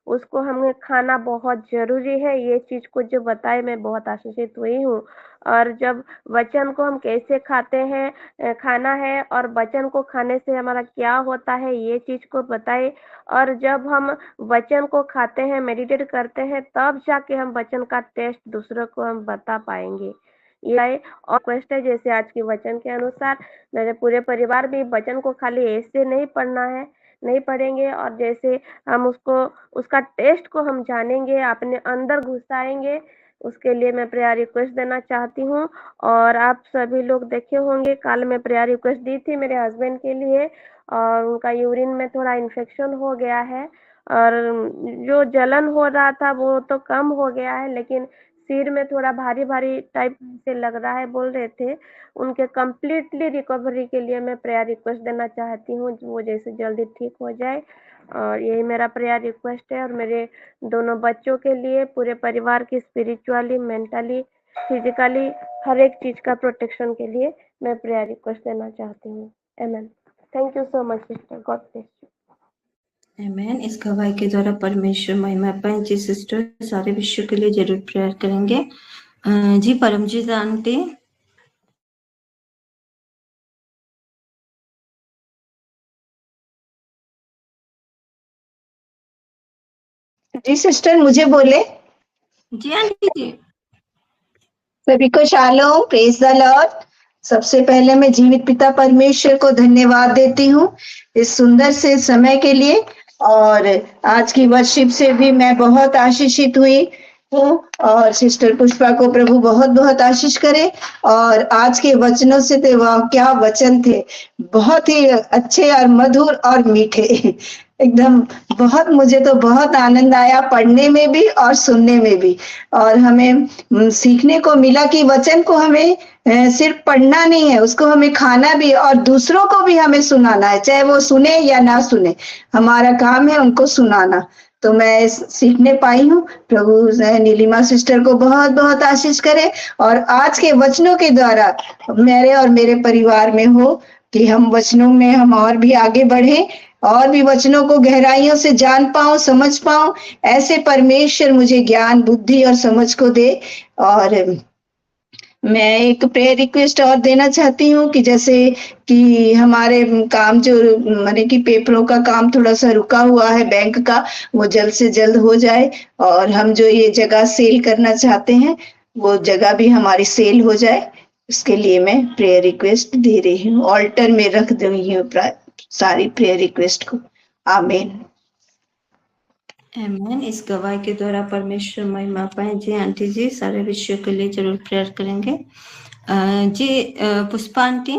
उसको हमें खाना बहुत जरूरी है। ये चीज को जो बताए, मैं बहुत आशीषित हुई हूँ। और जब वचन को हम कैसे खाते हैं, खाना है, और वचन को खाने से हमारा क्या होता है, ये चीज को बताए। और जब हम वचन को खाते हैं, मेडिटेट करते हैं, तब जाके हम वचन का टेस्ट दूसरों को हम बता पाएंगे। ये और क्वेश्चन है, जैसे आज के वचन के अनुसार मेरे पूरे परिवार भी वचन को खाली ऐसे नहीं पढ़ना है, नहीं पढ़ेंगे, और जैसे हम उसका टेस्ट को हम जानेंगे, अपने अंदर घुसाएंगे। उसके लिए मैं प्रेयर रिक्वेस्ट देना चाहती हूँ। और आप सभी लोग देखे होंगे, कल मैं प्रेयर रिक्वेस्ट दी थी मेरे हस्बैंड के लिए, और उनका यूरिन में थोड़ा इन्फेक्शन हो गया है, और जो जलन हो रहा था वो तो कम हो गया है, लेकिन सिर में थोड़ा भारी भारी टाइप से लग रहा है, बोल रहे थे। उनके कम्प्लीटली रिकवरी के लिए मैं प्रेयर रिक्वेस्ट देना चाहती हूँ, वो जैसे जल्दी ठीक हो जाए। और यही मेरा प्रेयर रिक्वेस्ट है। और मेरे दोनों बच्चों के लिए, पूरे परिवार की स्पिरिचुअली, मेंटली, फिजिकली, हर एक चीज का प्रोटेक्शन के लिए मैं प्रेयर रिक्वेस्ट देना चाहती हूँ। आमीन। Thank you so much sister, God bless you. आमेन। इस गवाही के द्वारा परमेश्वर महिमा पाए। जी सिस्टर, सारे विश्व के लिए जरूर प्रेयर करेंगे। जी परमजीत आंटी। जी सिस्टर, मुझे बोले। जी आंटी जी। सभी को शालोम, प्रेज द लॉर्ड। सबसे पहले मैं जीवित पिता परमेश्वर को धन्यवाद देती हूँ इस सुंदर से समय के लिए। और आज की वर्शिप से भी मैं बहुत आशीषित हुई हूँ, और सिस्टर पुष्पा को प्रभु बहुत बहुत आशीष करे। और आज के वचनों से तो वाह, क्या वचन थे, बहुत ही अच्छे और मधुर और मीठे। एकदम बहुत, मुझे तो बहुत आनंद आया पढ़ने में भी और सुनने में भी। और हमें सीखने को मिला कि वचन को हमें सिर्फ पढ़ना नहीं है, उसको हमें खाना भी, और दूसरों को भी हमें सुनाना है, चाहे वो सुने या ना सुने, हमारा काम है उनको सुनाना। तो मैं सीखने पाई हूँ। प्रभु नीलिमा सिस्टर को बहुत बहुत आशीष करे, और आज के वचनों के द्वारा मेरे और मेरे परिवार में हो कि हम वचनों में हम और भी आगे बढ़े, और भी वचनों को गहराइयों से जान पाऊं, समझ पाऊं। ऐसे परमेश्वर मुझे ज्ञान, बुद्धि और समझ को दे। और मैं एक प्रेयर रिक्वेस्ट और देना चाहती हूँ कि जैसे कि हमारे काम जो माने कि पेपरों का काम थोड़ा सा रुका हुआ है बैंक का, वो जल्द से जल्द हो जाए, और हम जो ये जगह सेल करना चाहते हैं वो जगह भी हमारी सेल हो जाए। उसके लिए मैं प्रेयर रिक्वेस्ट दे रही हूँ, ऑल्टर में रख रही हूँ सारी प्रेयर रिक्वेस्ट को। आमीन। आमेन। इस गवाही के द्वारा परमेश्वर महिमा पाए। जी आंटी जी, सारे विश्व के लिए जरूर प्रेयर करेंगे। जी पुष्पा आंटी।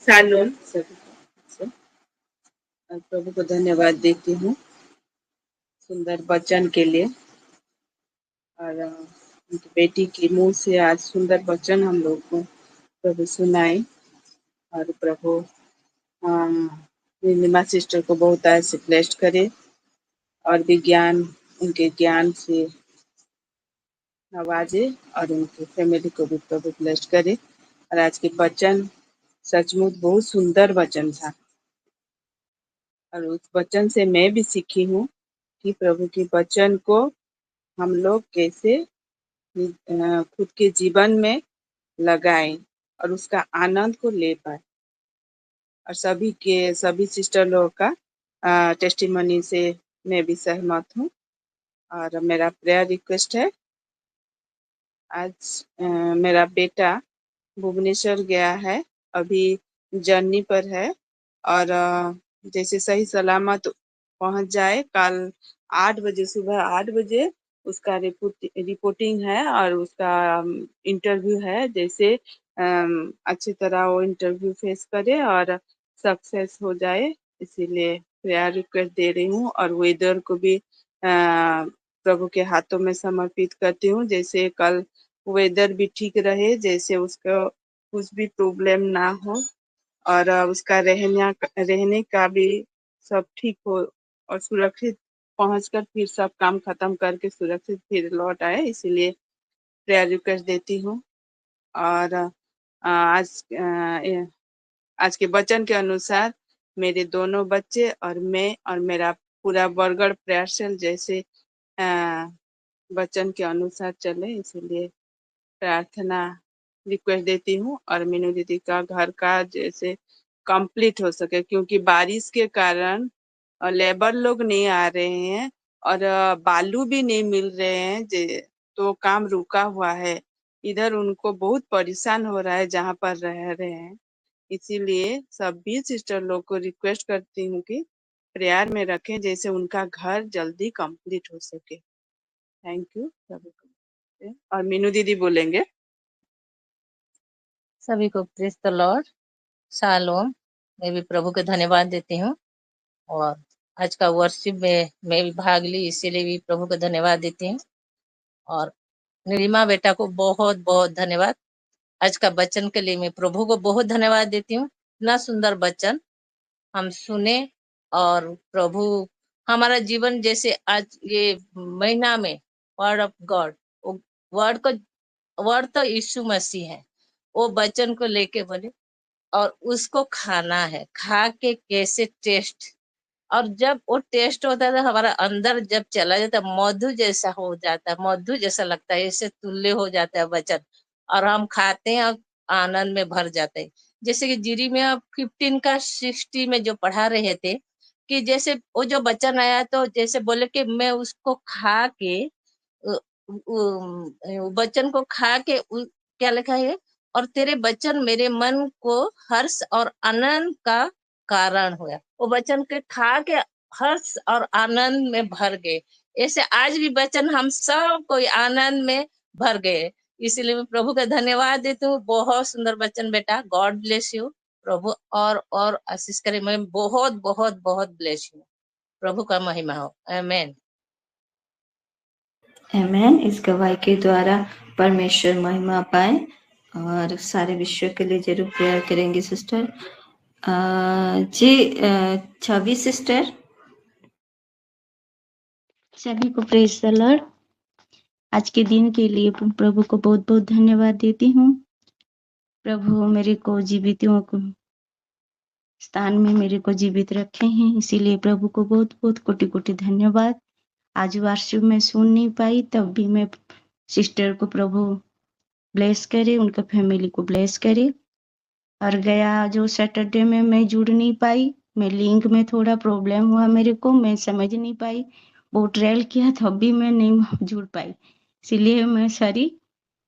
शालोम सभी को। और प्रभु को धन्यवाद देती हूँ सुंदर वचन के लिए। और उनकी बेटी के मुंह से आज सुंदर वचन हम लोग को प्रभु सुनाए। और प्रभु नीलिमा सिस्टर को बहुत ऐसे ब्लेस्ड करे, और भी ज्ञान, उनके ज्ञान से नवाजे और उनके फैमिली को भी प्रभु ब्लेस करे। और आज के वचन सचमुच बहुत सुंदर वचन था और उस वचन से मैं भी सीखी हूँ कि प्रभु के वचन को हम लोग कैसे खुद के जीवन में लगाएं और उसका आनंद को ले पाए। और सभी सिस्टर लोगों का टेस्टिमनी से मैं भी सहमत हूँ। और मेरा प्रेयर रिक्वेस्ट है, आज मेरा बेटा भुवनेश्वर गया है, अभी जर्नी पर है और जैसे सही सलामत पहुंच जाए, कल 8 बजे, सुबह 8 बजे उसका रिपोर्टिंग है और उसका इंटरव्यू है। जैसे अच्छी तरह वो इंटरव्यू फेस करे और सक्सेस हो जाए, इसीलिए प्रेयर रिक्वेस्ट दे रही हूँ। और वेदर को भी प्रभु के हाथों में समर्पित करती हूँ, जैसे कल वेदर भी ठीक रहे, जैसे उसको कुछ भी प्रॉब्लम ना हो और उसका रहने का भी सब ठीक हो और सुरक्षित पहुंचकर फिर सब काम खत्म करके सुरक्षित फिर लौट आए, इसीलिए प्रेयर रिक्वेस्ट देती हूँ। और आज के वचन के अनुसार मेरे दोनों बच्चे और मैं और मेरा पूरा बरगढ़ प्रेयर सेल जैसे वचन के अनुसार चले, इसीलिए प्रार्थना रिक्वेस्ट देती हूँ। और मीनू दीदी का घर का जैसे कंप्लीट हो सके, क्योंकि बारिश के कारण लेबर लोग नहीं आ रहे हैं और बालू भी नहीं मिल रहे हैं, तो काम रुका हुआ है इधर। उनको बहुत परेशान हो रहा है जहाँ पर रह रहे हैं, इसीलिए सभी सिस्टर लोग को रिक्वेस्ट करती हूँ कि प्रेयर में रखें, जैसे उनका घर जल्दी कंप्लीट हो सके। थैंक यू सभी को। और मीनू दीदी बोलेंगे। सभी को प्रेज द लॉर्ड, शालोम। मैं भी प्रभु को धन्यवाद देती हूँ और आज का वर्शिप में मैं भी भाग ली, इसीलिए भी प्रभु को धन्यवाद देती हूँ। और निरिमा बेटा को बहुत बहुत धन्यवाद। आज का वचन के लिए मैं प्रभु को बहुत धन्यवाद देती हूँ। इतना सुंदर वचन हम सुने और प्रभु हमारा जीवन जैसे आज ये महीना में वर्ड ऑफ गॉड, वर्ड तो यीशु मसीह है, वो वचन को लेके बोले और उसको खाना है, खा के कैसे टेस्ट, और जब वो टेस्ट होता है तो हमारा अंदर जब चला जाता है मधु जैसा हो जाता है, मधु जैसा लगता है, इससे तुल्य हो जाता है वचन और हम खाते हैं और आनंद में भर जाते हैं। जैसे कि जीरी में 15 का 60 में जो पढ़ा रहे थे कि जैसे वो जो वचन आया तो जैसे बोले कि मैं उसको खा के वचन को खा के क्या लिखा है, और तेरे वचन मेरे मन को हर्ष और आनंद का कारण हुआ। वो वचन के खा के हर्ष और आनंद में भर गए। ऐसे आज भी वचन हम सब कोई आनंद में भर गए, इसलिए मैं प्रभु का धन्यवाद देती हूँ। बहुत सुंदर वचन बेटा, गॉड ब्लेस यू। प्रभु और आशीष करे। मैं बहुत बहुत बहुत ब्लेस हूँ। प्रभु का महिमा हो। आमेन। आमेन। इस गवाही के द्वारा परमेश्वर महिमा पाए और सारे विश्व के लिए जरूर प्रेयर करेंगे सिस्टर। जी छवि सिस्टर। सभी को प्रेज द लॉर्ड। आज के दिन के लिए प्रभु को बहुत बहुत धन्यवाद देती हूँ। प्रभु मेरे को जीवितों को स्थान में मेरे को जीवित रखे हैं, इसीलिए प्रभु को बहुत बहुत कोटि कोटि धन्यवाद। आज वार्षिक में सुन नहीं पाई, तब भी मैं सिस्टर को प्रभु ब्लेस करे, उनका फैमिली को ब्लेस करे। और गया जो सैटरडे में मैं जुड़ नहीं पाई, मैं लिंक में थोड़ा प्रॉब्लम हुआ मेरे को, मैं समझ नहीं पाई, बहुत ट्रायल किया तब भी मैं नहीं जुड़ पाई, इसलिए मैं सॉरी।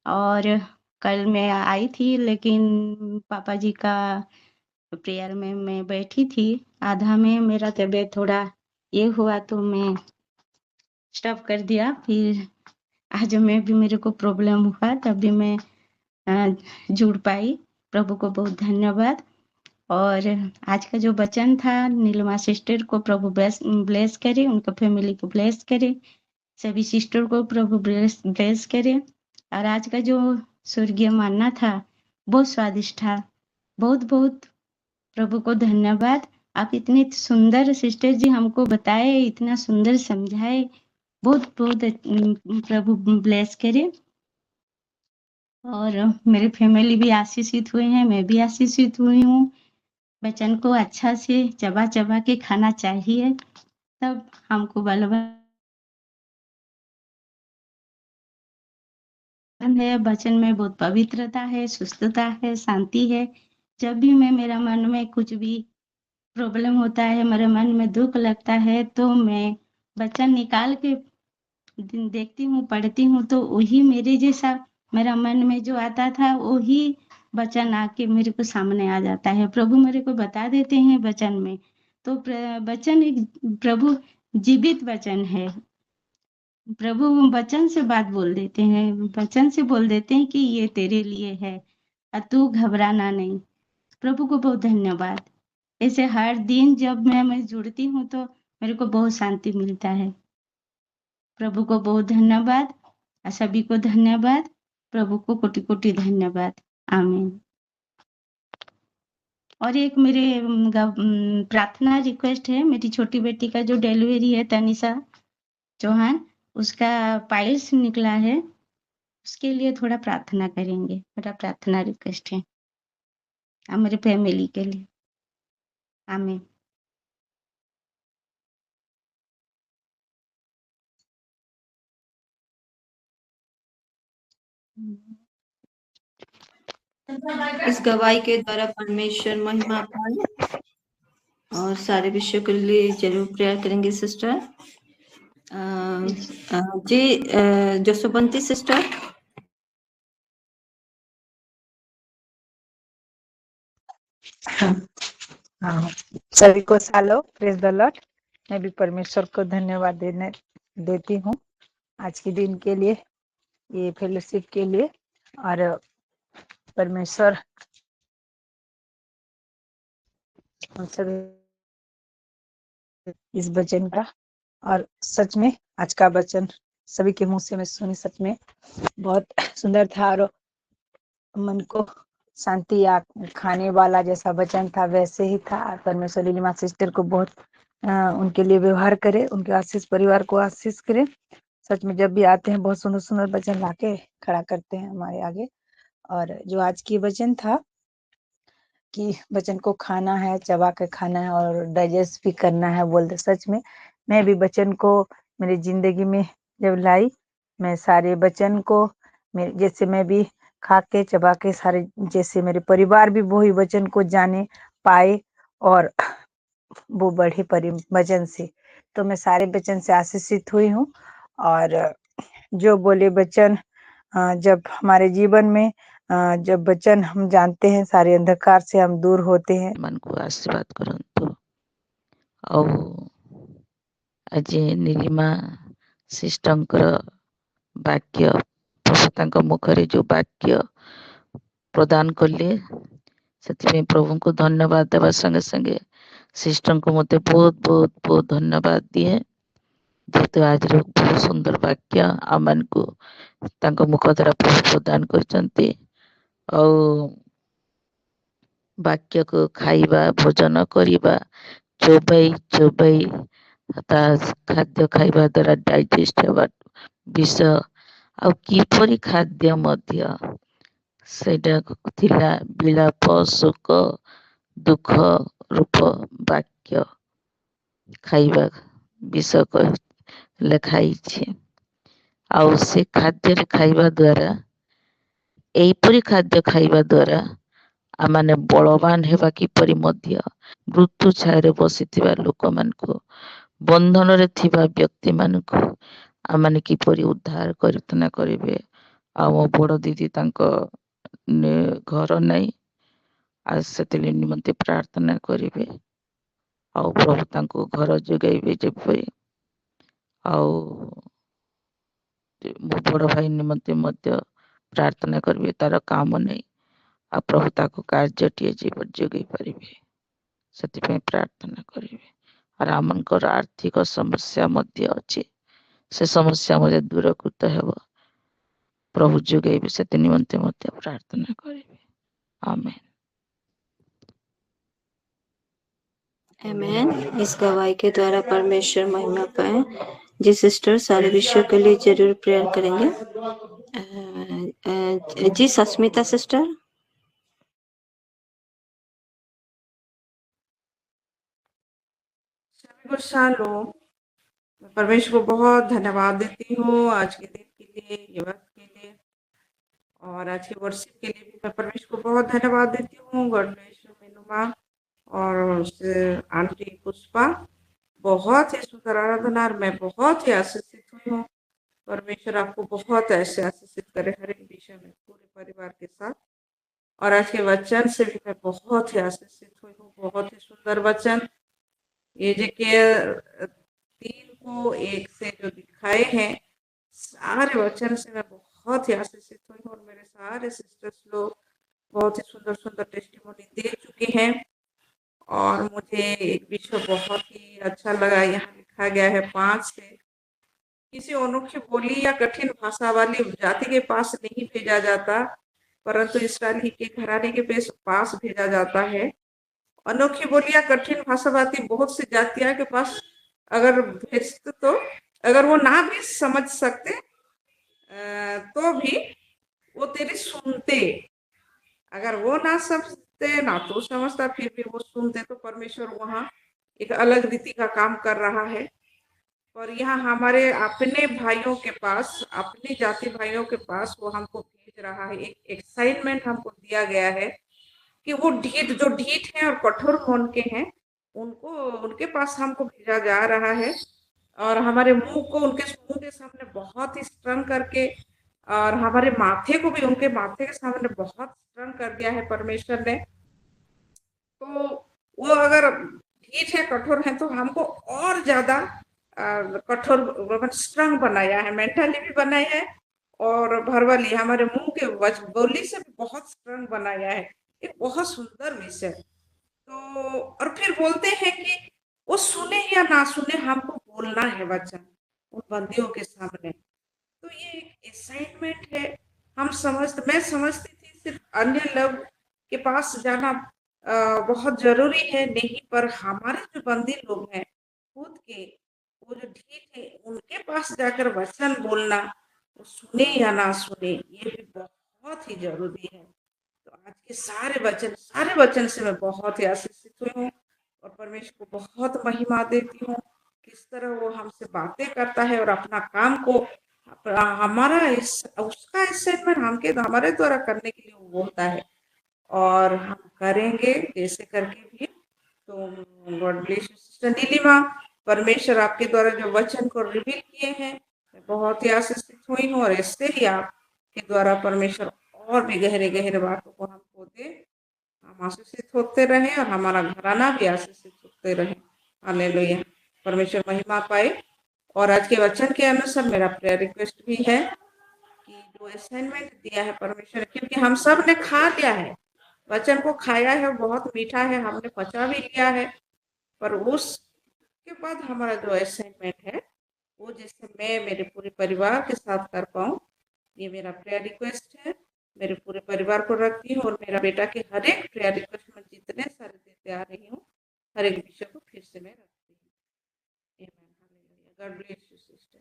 और कल मैं आई थी लेकिन पापा जी का प्रेयर में मैं बैठी थी, आधा में मेरा तबीयत थोड़ा ये हुआ तो मैं स्टॉप कर दिया। फिर आज में भी मेरे को प्रॉब्लम हुआ, तब भी मैं जुड़ पाई। प्रभु को बहुत धन्यवाद। और आज का जो वचन था, नीलमा सिस्टर को प्रभु ब्लेस करे, उनका फैमिली को ब्लेस करे, सभी सिस्टर को प्रभु ब्लेस करे। और आज का जो स्वर्गीय मानना था बहुत स्वादिष्ट था। बहुत बहुत प्रभु को धन्यवाद। आप इतने सुंदर सिस्टर जी हमको बताए, इतना सुंदर समझाए, बहुत बहुत प्रभु ब्लेस करे। और मेरे फैमिली भी आशीषित हुए हैं, मैं भी आशीषित हुई हूँ। वचन को अच्छा से चबा चबा के खाना चाहिए, तब हमको बलवान है। वचन में बहुत पवित्रता है, सुस्थता है, शांति है। जब भी मेरा मन में कुछ भी प्रॉब्लम होता है, मेरे मन में दुख लगता है, तो मैं वचन निकाल के देखती हूँ, पढ़ती हूँ, तो वही मेरे जैसा मेरा मन में जो आता था वही वचन आके मेरे को सामने आ जाता है। प्रभु मेरे को बता देते हैं वचन में। तो वचन एक प्रभु जीवित वचन है। प्रभु वचन से बात बोल देते हैं, वचन से बोल देते हैं कि ये तेरे लिए है और तू घबराना नहीं। प्रभु को बहुत धन्यवाद। ऐसे हर दिन जब मैं जुड़ती हूँ तो मेरे को बहुत शांति मिलता है। प्रभु को बहुत धन्यवाद, सभी को धन्यवाद, प्रभु को कोटि कोटि धन्यवाद। आमीन। और एक मेरे प्रार्थना रिक्वेस्ट है। मेरी छोटी बेटी का जो डिलीवरी है, तनिषा चौहान, उसका पाइल्स निकला है, उसके लिए थोड़ा प्रार्थना करेंगे। मेरा प्रार्थना रिक्वेस्ट है और मेरे फैमिली के लिए। आमीन। इस गवाही के द्वारा परमेश्वर महिमा पाए और सारे विषयों के लिए जरूर प्रेयर करेंगे सिस्टर। जी जसवंती सिस्टर। हाँ, सभी को सालो प्रेज द लॉर्ड। मैं भी परमेश्वर को धन्यवाद देती हूँ आज के दिन के लिए, ये फेलोशिप के लिए। और परमेश्वर हम सभी इस वचन का, और सच में आज का वचन सभी के मुंह से मैं सुनी, सच में बहुत सुंदर था और मन को शांति या खाने वाला जैसा वचन था वैसे ही था। परमेश्वर लीलिमा सिस्टर को बहुत उनके लिए व्यवहार करे, उनके आशीष परिवार को आशीष करे। सच में जब भी आते हैं बहुत सुंदर सुंदर वचन लाके खड़ा करते हैं हमारे आगे। और जो आज की वचन था कि वचन को खाना है, चबा के खाना है और डाइजेस्ट भी करना है बोलते, सच में मैं भी वचन को मेरी जिंदगी में जब लाई, मैं सारे वचन को जैसे मैं भी खा के चबा के सारे, जैसे मेरे परिवार भी वही वचन को जाने पाए और वो बढ़े वचन से। तो मैं सारे वचन से आशीषित हुई हूँ। और जो बोले वचन जब हमारे जीवन में जब वचन हम जानते हैं, सारे अंधकार से हम दूर होते हैं। मन को आशीर्वाद करंतु। ଆଉ ଆଜି ନୀଳିମା ସିଷ୍ଟଙ୍କର ବାକ୍ୟ, ପ୍ରଭୁ ତାଙ୍କ ମୁଖରେ ଯୋଉ ବାକ୍ୟ ପ୍ରଦାନ କଲେ, ସେଥିପାଇଁ ପ୍ରଭୁଙ୍କୁ ଧନ୍ୟବାଦ ଦେବା संगे संगे ସିଷ୍ଟରଙ୍କୁ ମୋତେ ବହୁତ ବହୁତ ବହୁତ ଧନ୍ୟବାଦ ଦିଏ, ଯେହେତୁ ଆଜିର ବହୁତ ସୁନ୍ଦର ବାକ୍ୟ ଆମମାନଙ୍କୁ ତାଙ୍କ ମୁଖ ଦ୍ୱାରା ପ୍ରଭୁ ପ୍ରଦାନ କରିଛନ୍ତି। ଆଉ ବାକ୍ୟକୁ ଖାଇବା, ଭୋଜନ କରିବା, ଚୋବାଇ ଚୋବାଇ ତା ଖାଦ୍ୟ ଖାଇବା ଦ୍ୱାରା ଡାଇଜେଷ୍ଟ ହେବା ବିଷୟ, ଆଉ କିପରି ଖାଦ୍ୟ ମଧ୍ୟ ସେଇଟା ଥିଲା ବିଳାପ, ଶୋକ, ଦୁଃଖ ରୂପ ବାକ୍ୟ ଖାଇବା ବିଷୟ ଲେଖା ହେଇଛି। ଆଉ ସେ ଖାଦ୍ୟରେ ଖାଇବା ଦ୍ୱାରା, ଏଇପରି ଖାଦ୍ୟ ଖାଇବା ଦ୍ୱାରା ଆମମାନେ ବଳବାନ ହେବା କିପରି ମଧ୍ୟ, ମୃତ୍ୟୁ ଛାୟାରେ ବସିଥିବା ଲୋକମାନଙ୍କୁ, ବନ୍ଧନରେ ଥିବା ବ୍ୟକ୍ତିମାନଙ୍କୁ ଆମମାନେ କିପରି ଉଦ୍ଧାର କରିତନା କରିବେ। ଆଉ ମୋ ବଡ଼ ଦିଦି ତାଙ୍କ ଘର ନାହିଁ, ଆଉ ସେଥିପାଇଁ ନିମନ୍ତେ ପ୍ରାର୍ଥନା କରିବେ। ଆଉ ପ୍ରଭୁ ତାଙ୍କୁ ଘର ଯୋଗାଇବେ ଯେପରି। ଆଉ ମୋ ବଡ଼ ଭାଇ ନିମନ୍ତେ ମଧ୍ୟ ପ୍ରାର୍ଥନା କରିବେ, ତାର କାମ ନାହିଁ, ଆଉ ପ୍ରଭୁ ତାକୁ କାର୍ଯ୍ୟଟିଏ ଯୋଗାଇ ପାରିବେ, ସେଥିପାଇଁ ପ୍ରାର୍ଥନା କରିବେ। ଆଉ ଆମଙ୍କର ଆର୍ଥିକ ସମସ୍ୟା ମଧ୍ୟ ଅଛି, ସେ ସମସ୍ୟା ମଧ୍ୟ ଦୂରକୃତ ହେବ, ପ୍ରଭୁ ଯୋଗାଇବେ, ସେଥି ନିମନ୍ତେ ମଧ୍ୟ ପ୍ରାର୍ଥନା କରିବେ। ଆମେନ୍। आमेन। इस गवाही के द्वारा परमेश्वर महिमा पाए। जी सिस्टर सारे विषयों के लिए जरूर प्रेयर करेंगे। जी सस्मिता सिस्टर। सभी को शालोम। मैं परमेश्वर को बहुत धन्यवाद देती हूँ आज के दिन के लिए, ये वक्त के लिए और आज के वर्षिप के लिए भी मैं परमेश्वर को बहुत धन्यवाद देती हूँ। गॉड ब्लेस यू मीनुमा और आंटी पुष्पा। बहुत ही सुंदर आराधना और मैं बहुत ही आशीषित हुई हूँ। परमेश्वर आपको बहुत ऐसे आशीषित करे हर एक विषय में पूरे परिवार के साथ। और आज के वचन से भी मैं बहुत ही आशीषित हुई हूँ। बहुत ही सुंदर वचन, ये जो के 3:1 से जो दिखाए हैं सारे वचन से मैं बहुत ही आशीषित हुई हूँ। और मेरे सारे सिस्टर्स लोग बहुत ही सुंदर सुंदर टेस्टिमोनी दे चुके हैं। और मुझे एक विषय बहुत ही अच्छा लगा, यहाँ लिखा गया है 5 से, किसी अनोखी बोली या कठिन भाषा वाली जाति के पास नहीं भेजा जाता, परंतु इसराइली के घराने के पास भेजा जाता है। अनोखी बोली या कठिन भाषा वाली बहुत सी जातियों के पास अगर भेजते तो अगर वो ना भी समझ सकते तो भी वो तेरी सुनते। अगर वो ना समझते ना तो समझता फिर भी वो सुनते। तो परमेश्वर वहाँ एक अलग रीति का काम कर रहा है। और यहाँ हमारे अपने भाइयों के पास, अपनी जाति भाइयों के पास वो हमको भेज रहा है। एक एक्साइटमेंट हमको दिया गया है कि वो जो ढीठ है और कठोर मन के हैं उनको उनके पास हमको भेजा जा रहा है। और हमारे मुंह को उनके मुंह के सामने बहुत ही स्ट्रंग करके और हमारे माथे को भी उनके माथे के सामने बहुत स्ट्रंग कर दिया है परमेश्वर ने। तो वो अगर ढीठ है कठोर है तो हमको और ज्यादा कठोर स्ट्रंग बनाया है, मेंटली भी बनाया है और भरवली हमारे मुंह के बोली से भी बहुत स्ट्रंग बनाया है। एक बहुत सुंदर विषय। तो और फिर बोलते हैं कि वो सुने या ना सुने हमको बोलना है वचन उन बंदियों के सामने। तो ये एक असाइनमेंट है। मैं समझती थी सिर्फ अन्य लोग के पास जाना बहुत जरूरी है, नहीं, पर हमारे जो बंदी लोग हैं खुद के, वो जो ढीठ है उनके पास जाकर वचन बोलना, वो सुने या ना सुने, ये भी बहुत ही जरूरी है। तो आज के सारे वचन से मैं बहुत ही आशीषित हुई हूँ और परमेश्वर को बहुत महिमा देती हूँ। किस तरह वो हमसे बातें करता है और अपना काम को हमारा उसका असाइनमेंट हमारे द्वारा करने के लिए वो बोलता है और हम करेंगे जैसे करके भी। तो God bless you sister Nilima. परमेश्वर आपके द्वारा जो वचन को रिवील किए हैं मैं बहुत ही आशीषित हुई हूँ और इससे ही आपके द्वारा परमेश्वर और भी गहरे गहरे बातों को हमको दे, हम आशीषित होते रहे और हमारा घराना भी आशीषित होते रहे। हालेलुया। परमेश्वर महिमा पाए। और आज के वचन के अनुसार मेरा प्रेयर रिक्वेस्ट भी है कि जो असाइनमेंट दिया है परमेश्वर, क्योंकि हम सब ने खा लिया है, वचन को खाया है, बहुत मीठा है, हमने पचा भी लिया है, पर उसके बाद हमारा जो असाइनमेंट है वो जैसे मैं मेरे पूरे परिवार के साथ कर पाऊँ, ये मेरा प्रेयर रिक्वेस्ट है। मेरे पूरे परिवार को रखती हूँ और मेरा बेटा के हर एक प्रेयर रिक्वेस्ट में जितने सारे देते आ रही हूँ, हर एक विषय को फिर से मैं रखती हूँ। God bless you sister.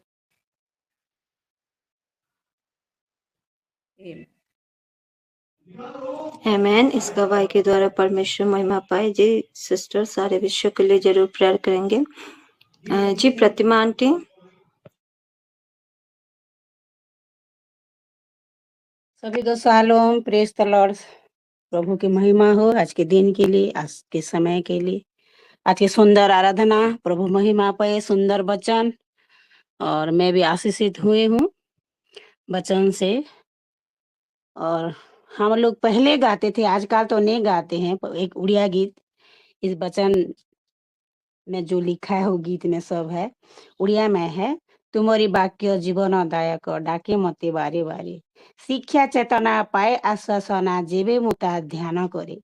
आमेन। इस गवाही के द्वारा परमेश्वर महिमा पाए। जी सिस्टर सारे विषयों के लिए जरूर प्रेयर करेंगे। जी प्रतिमा आंटी। सभी को शालोम, प्रेज द लॉर्ड। प्रभु की महिमा हो आज के दिन के लिए, आज के समय के लिए, आज की सुंदर आराधना। प्रभु महिमा पाए, सुंदर वचन, और मैं भी आशीषित हुई हूँ वचन से। और हम लोग पहले गाते थे, आजकल तो नहीं गाते हैं। एक उड़िया गीत इस वचन में जो लिखा है वो गीत में सब है, उड़िया में है। तुमरी वाक्य जीवन दायक डाके मते बारे बारे, शिक्षा चेतना पाए आश्वासना जेबे मुता ध्यान करे,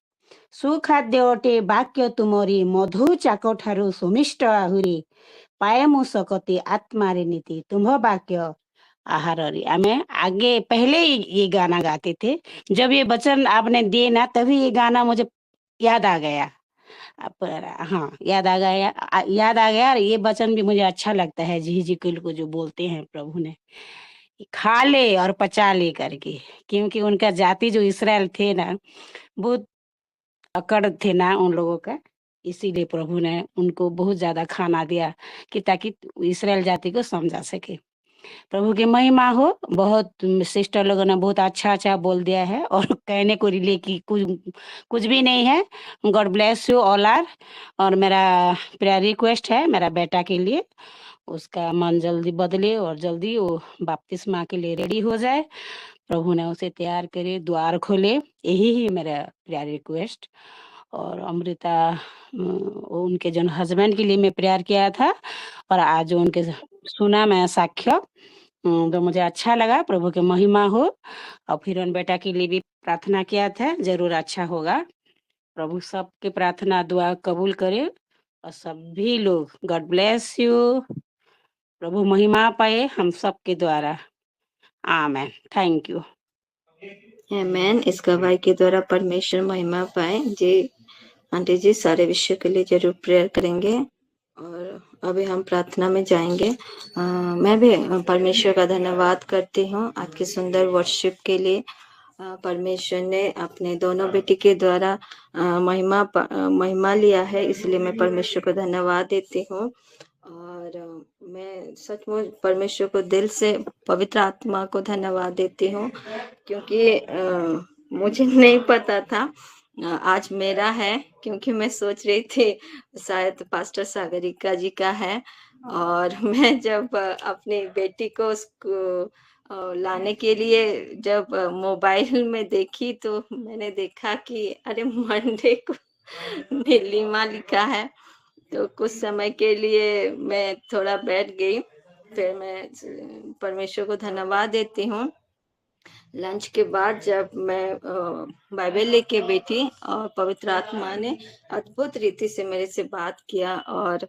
सुखाद्य अटे वाक्य तुमरी मधु चाक ठारू सुमिष्ट आहुरी, पाए मु सकती आत्मारे नीति तुम्ह वाक्य आहार। हमें आगे पहले ये गाना गाते थे। जब ये वचन आपने दिए ना तभी ये गाना मुझे याद आ गया। हाँ, याद आ गया। ये वचन भी मुझे अच्छा लगता है, हिजकिय्याह को जो बोलते हैं प्रभु ने, खा ले और पचा ले करके, क्योंकि उनका जाति जो इसराइल थे ना, बहुत अकड़ थे ना उन लोगों का, इसीलिए प्रभु ने उनको बहुत ज्यादा खाना दिया कि ताकि इसराइल जाति को समझा सके। प्रभु की महिमा हो। बहुत सिस्टर लोगों ने बहुत अच्छा बोल दिया है, और कहने को रिले की कुछ भी नहीं है। गॉड ब्लेस यू ऑल आर। और मेरा प्रेयर रिक्वेस्ट है मेरा बेटा के लिए, उसका मन जल्दी बदले और जल्दी वो बपतिस्मा के लिए रेडी हो जाए, प्रभु ने उसे तैयार करे, द्वार खोले, यही ही मेरा प्रेयर रिक्वेस्ट। और अमृता उनके जो हस्बैंड के लिए मैं प्रेयर किया था, और आज उनके सुना मैं साक्ष्य, तो मुझे अच्छा लगा। प्रभु की महिमा हो। और फिर उन बेटा के लिए भी प्रार्थना किया था, जरूर अच्छा होगा। प्रभु सबके प्रार्थना दुआ कबूल करे, और सभी लोग गॉड ब्लेस यू, प्रभु महिमा पाए हम सबके द्वारा। आमेन। Thank you. आमेन। इस गवाही के द्वारा परमेश्वर महिमा पाए। जी आंटी जी, सारे विषय के लिए जरूर प्रेयर करेंगे। और अभी हम प्रार्थना में जाएंगे। मैं भी परमेश्वर का धन्यवाद करती हूँ आज की सुंदर वर्शिप के लिए। परमेश्वर ने अपने दोनों बेटी के द्वारा महिमा लिया है, इसलिए मैं परमेश्वर को धन्यवाद देती हूँ। और मैं सचमुच परमेश्वर को दिल से, पवित्र आत्मा को धन्यवाद देती हूँ, क्योंकि मुझे नहीं पता था आज मेरा है, क्योंकि मैं सोच रही थी शायद पास्टर सागरिका जी का है। और मैं जब अपनी बेटी को उसको लाने के लिए जब मोबाइल में देखी, तो मैंने देखा कि अरे मंडे को नीलिमा लिखा है। तो कुछ समय के लिए मैं थोड़ा बैठ गई, फिर मैं परमेश्वर को धन्यवाद देती हूँ। लंच के बाद जब मैं बाइबल लेके बैठी, और पवित्र आत्मा ने अद्भुत रीति से मेरे से बात किया, और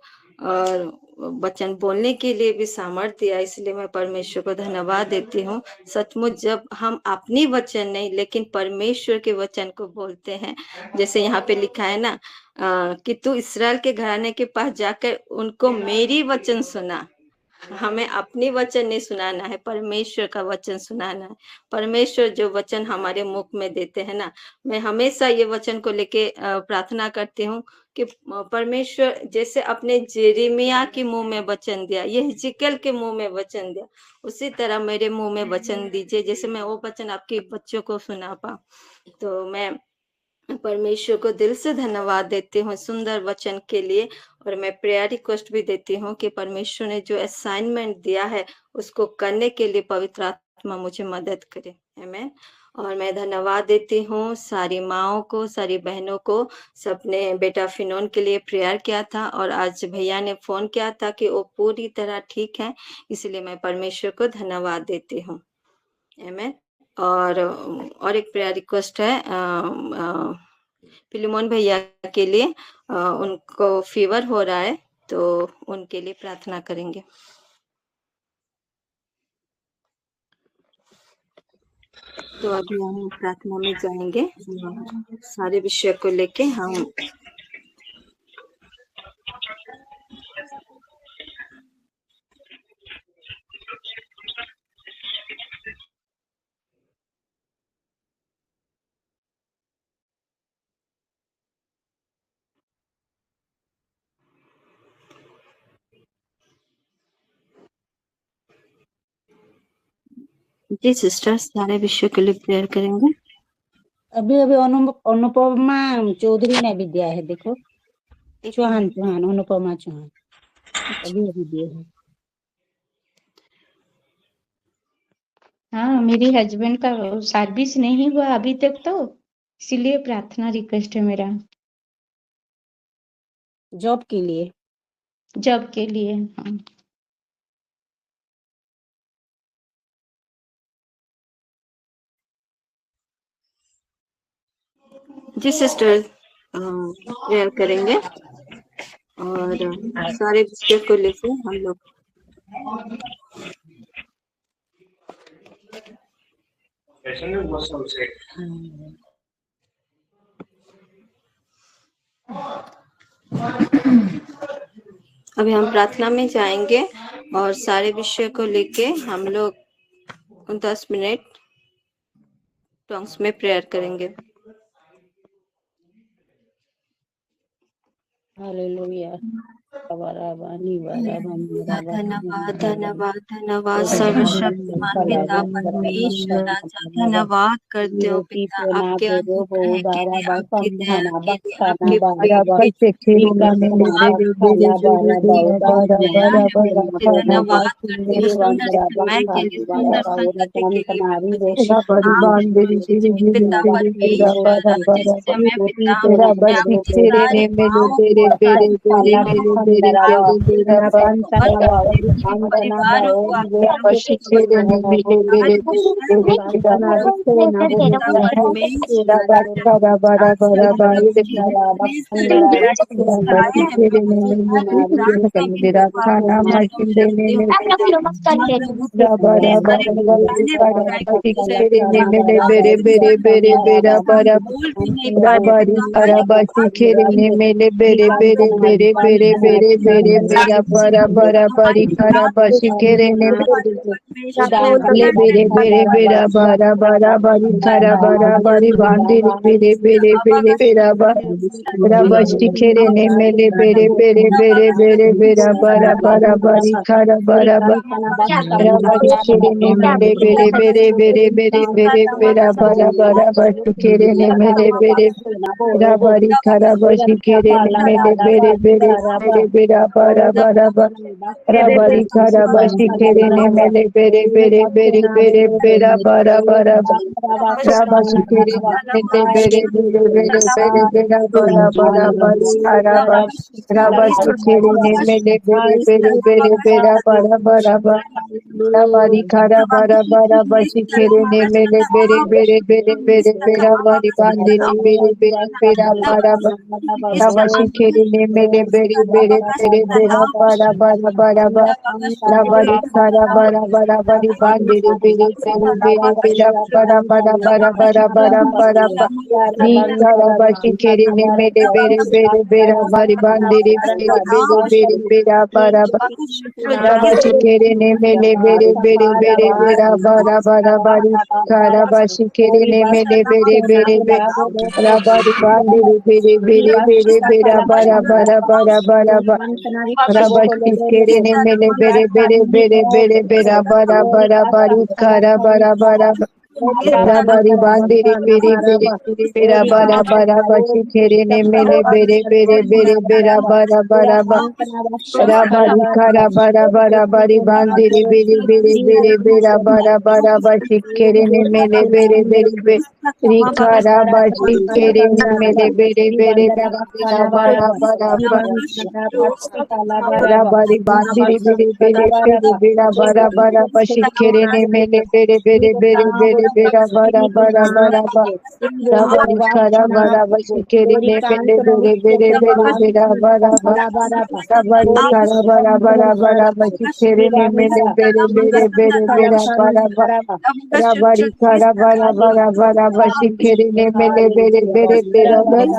वचन बोलने के लिए भी सामर्थ्य दिया, इसलिए मैं परमेश्वर को धन्यवाद देती हूँ। सचमुच जब हम अपनी वचन नहीं, लेकिन परमेश्वर के वचन को बोलते हैं, जैसे यहाँ पे लिखा है ना कि तू इस्राएल के घराने के पास जाकर उनको मेरी वचन सुना। हमें अपनी वचन नहीं सुनाना है, परमेश्वर का वचन सुनाना है। परमेश्वर जो वचन हमारे मुख में देते हैं ना, मैं हमेशा ये वचन को लेके प्रार्थना करती हूँ कि परमेश्वर जैसे अपने जेरेमिया के मुंह में वचन दिया, ये हिजकिय्याह के मुंह में वचन दिया, उसी तरह मेरे मुंह में वचन दीजिए, जैसे मैं वो वचन आपके बच्चों को सुना पाऊं। तो मैं परमेश्वर को दिल से धन्यवाद देती हूँ सुंदर वचन के लिए। और मैं प्रेयर रिक्वेस्ट भी देती हूँ कि परमेश्वर ने जो असाइनमेंट दिया है उसको करने के लिए पवित्र आत्मा मुझे मदद करे। आमीन। और मैं धन्यवाद देती हूँ सारी माओं को, सारी बहनों को। सबने बेटा फिनोन के लिए प्रेयर किया था, और आज भैया ने फोन किया था कि वो पूरी तरह ठीक है, इसलिए मैं परमेश्वर को धन्यवाद देती हूँ। आमीन। और एक प्रेयर रिक्वेस्ट है फिलिमोन भैया के लिए। उनको फीवर हो रहा है, तो उनके लिए प्रार्थना करेंगे। तो अभी हम प्रार्थना में जाएंगे, सारे विषय को लेके हम जी सिस्टर सारे विषय के लिए प्रेयर करेंगे। अभी अनुपमा चौधरी ने भी दिया है, देखो चौहान अनुपमा चौहान अभी दिए है। हाँ, मेरे हस्बैंड का सर्विस नहीं हुआ अभी तक, तो इसीलिए प्रार्थना रिक्वेस्ट है मेरा, जॉब के लिए। जॉब के लिए। हाँ जी सिस्टर प्रेयर करेंगे, और सारे विषय को लेके हम लोग अभी हम प्रार्थना में जाएंगे और सारे विषय को लेके हम लोग 10 मिनट टॉन्ग्स में प्रेयर करेंगे। हालेलुया। धन्यवाद धन्यवाद धन्यवाद सर्वशक्तिमान पिता परमेश्वर राजा, धन्यवाद करते हो पिता आपके अनुग्रह के लिए, आपकी दया के लिए, आपके प्रेम के लिए, धन्यवाद करते हो सुंदर समय के लिए, सुंदर संगति के लिए पिता परमेश्वर जिससे मैं पिता अपने आपके सारे पाँव परिवारों को आपके Rabari bandiri biri biri biri bira bara bara bashi khere ne mele bere bere bere bera bara bara ba rabari kara bara bara bari bandiri biri biri biri bira bara bara bashi khere ne mele bere bere bere rikara bashi khere ne mele bere bere bera bara bara rabari bandiri biri biri biri bira bara bara bashi khere ne mele bere bere bere bere bera bara bara bara ba rabari kara bara bashi khere ne mele bere bere bere bera bara ba rabari kara bara bara bara bashi khere ne mele bere bere bere bera bara ba rabari kara bara bara bara bashi khere ne mele bere bere bera bara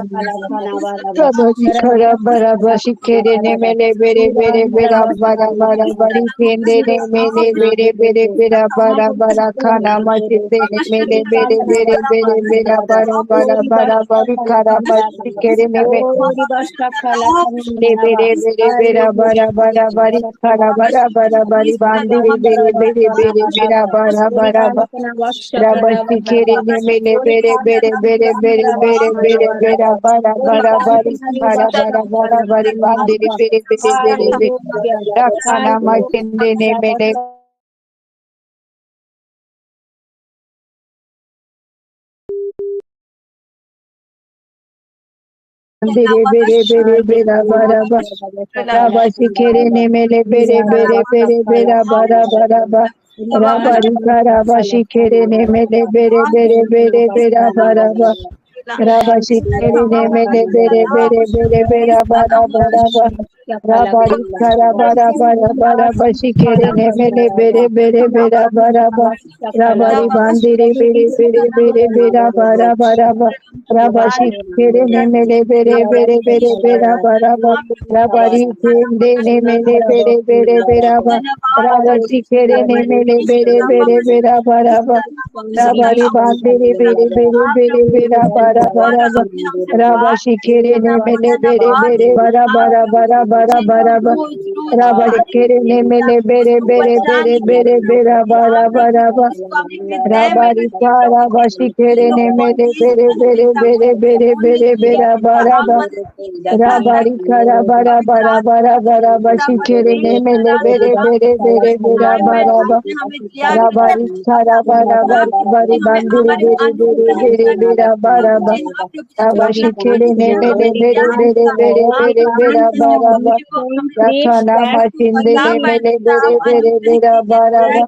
rabari kara bara bashi khere ne mele bere bere bera bara bara bari kende ne mele bere bere bera bara bara khana masinde ne mele bere bere bere bera bara bara bara bari kara bashi khere ne mele bere bere bera bara bara bari kara bara bara bari bandiri bere bere bere bera bara bara rabasti khere ne mele bere bere bere bere bere bere bera bara bara bari kara bara bara bari bandiri bere bere bere bere rakhana masinde ne mele bere bere bere bera bara rabasti khere ne mele bere bere bere bera bara bara rabari kara bashi khere ne mele bere bere bere bera bara rabashi khere ne mele bere bere bere bera bara bara Rabari kara bara bara bara bashi kere ne mele bere bere bera bara ba. Rabari bandiri bere bere bere bera bara bara ba. Rabashi kere ne mele bere bere bere bera bara ba. Rabari kende ne mele bere bere bera ba. Rabashi kere ne mele bere bere bera bara ba. Rabari bandiri bere bere bere bera bara bara ba. Rabashi kere ne mele bere bere bara bara bara bara bara ba. Rabari kere ne mele bere bere bere bere bera bara bara ba. Rabari kara bashi kere ne mele bere bere bere bere bere bera bara ba. Rabari kara bara bara bara bara bashi kere ne mele bere bere bere bera bara ba. Rabari kara bara bara bari bandiri bere bere bere bera bara ba. Rabashi kere ne mele bere bere bere bere bera bara ba. Rakana mashinde ne mele bere bere bera bara ba.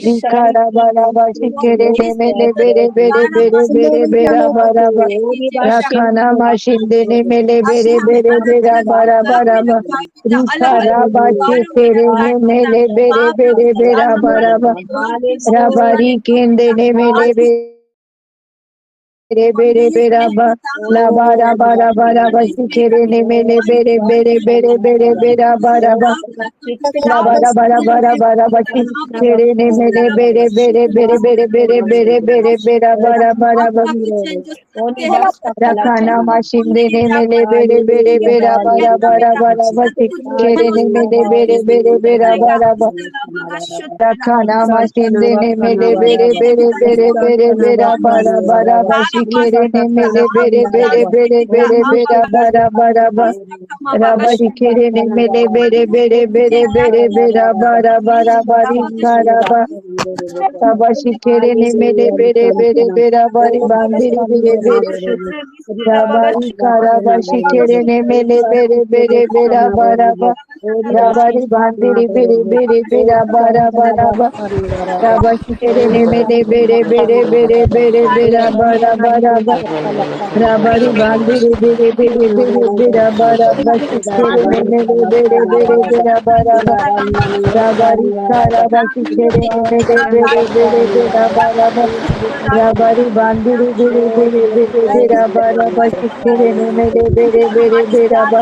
Nikara bara bashi kere ne mele bere bere bere bere bera bara ba. Rakana mashinde ne mele bere bere bera bara bara ba. Rikara bashi kere ne mele bere bere bera bara ba. Rabari kende ne mele bere bere bere ba la bara bara bara ba shikere ne mele bere bere bere bere bere bara ba la bara bara bara bara ba shikere ne mele bere bere bere bere bere bere bere bere bara bara ba rakana mashinde ne mele bere bere bere bara bara bara ba shikere ne mele bere bere bere bara ba Rakana mashinde ne mele bere bere bere bere bere bara bara bashi kere ne mele bere bere bere bere bere bara bara ba rabashi kere ne mele bere bere bere bere bere bara bara bari kara ba rabashi kere ne mele bere bere bere bari bandiri bere bere rabari kara bashi kere ne mele bere bere bere bara ba rabari bandiri bere bere bere bara bara ba Rabashi kere ne mele bere bere bere bere bere bara bara ba Rabari bandiri bere bere bere bere bara bashi kere ne mele bere bere bere bara ba Rabari kara bashi kere ne mele bere bere bere bara ba Rabari bandiri bere bere bere bere bara bashi kere ne mele bere bere bere ba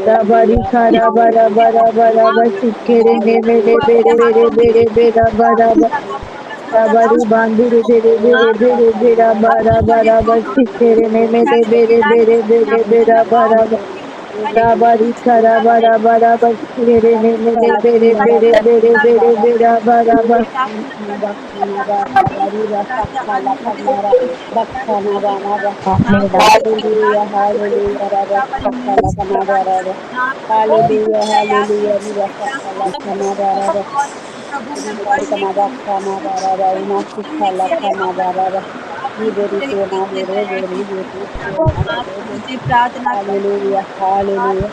Rabari kara bara bara bara bashi kere ne mele bere bere bere bere bara ba Rabari bandiri bere bere bere bere bara bara basi kere ne mele bere bere bere bere bara Rabari kara bara bara basi kere ne mele bere bere bere bere bere bara Hallelujah, hallelujah, Rabba Sakala Kanada, hallelujah, hallelujah, Riva Sakala Kanada, Riva Kanada, Umasikala Kanada, Liberty hallelujah, hallelujah.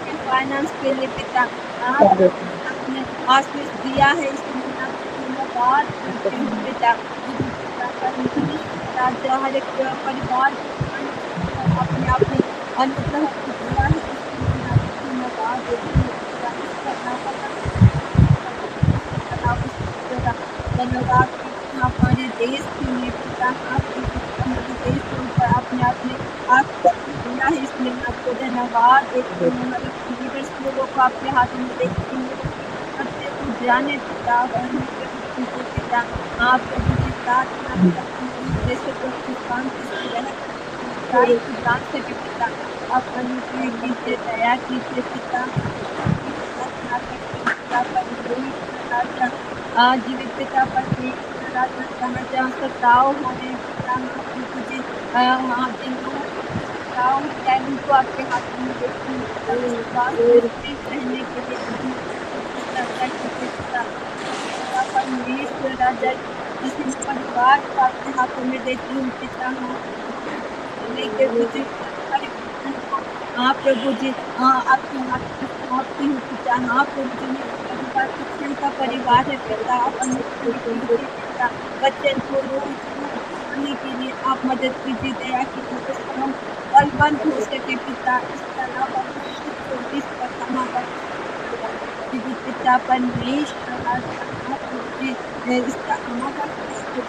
पिता परमेश्वर आज आप मुझे इसका आवाज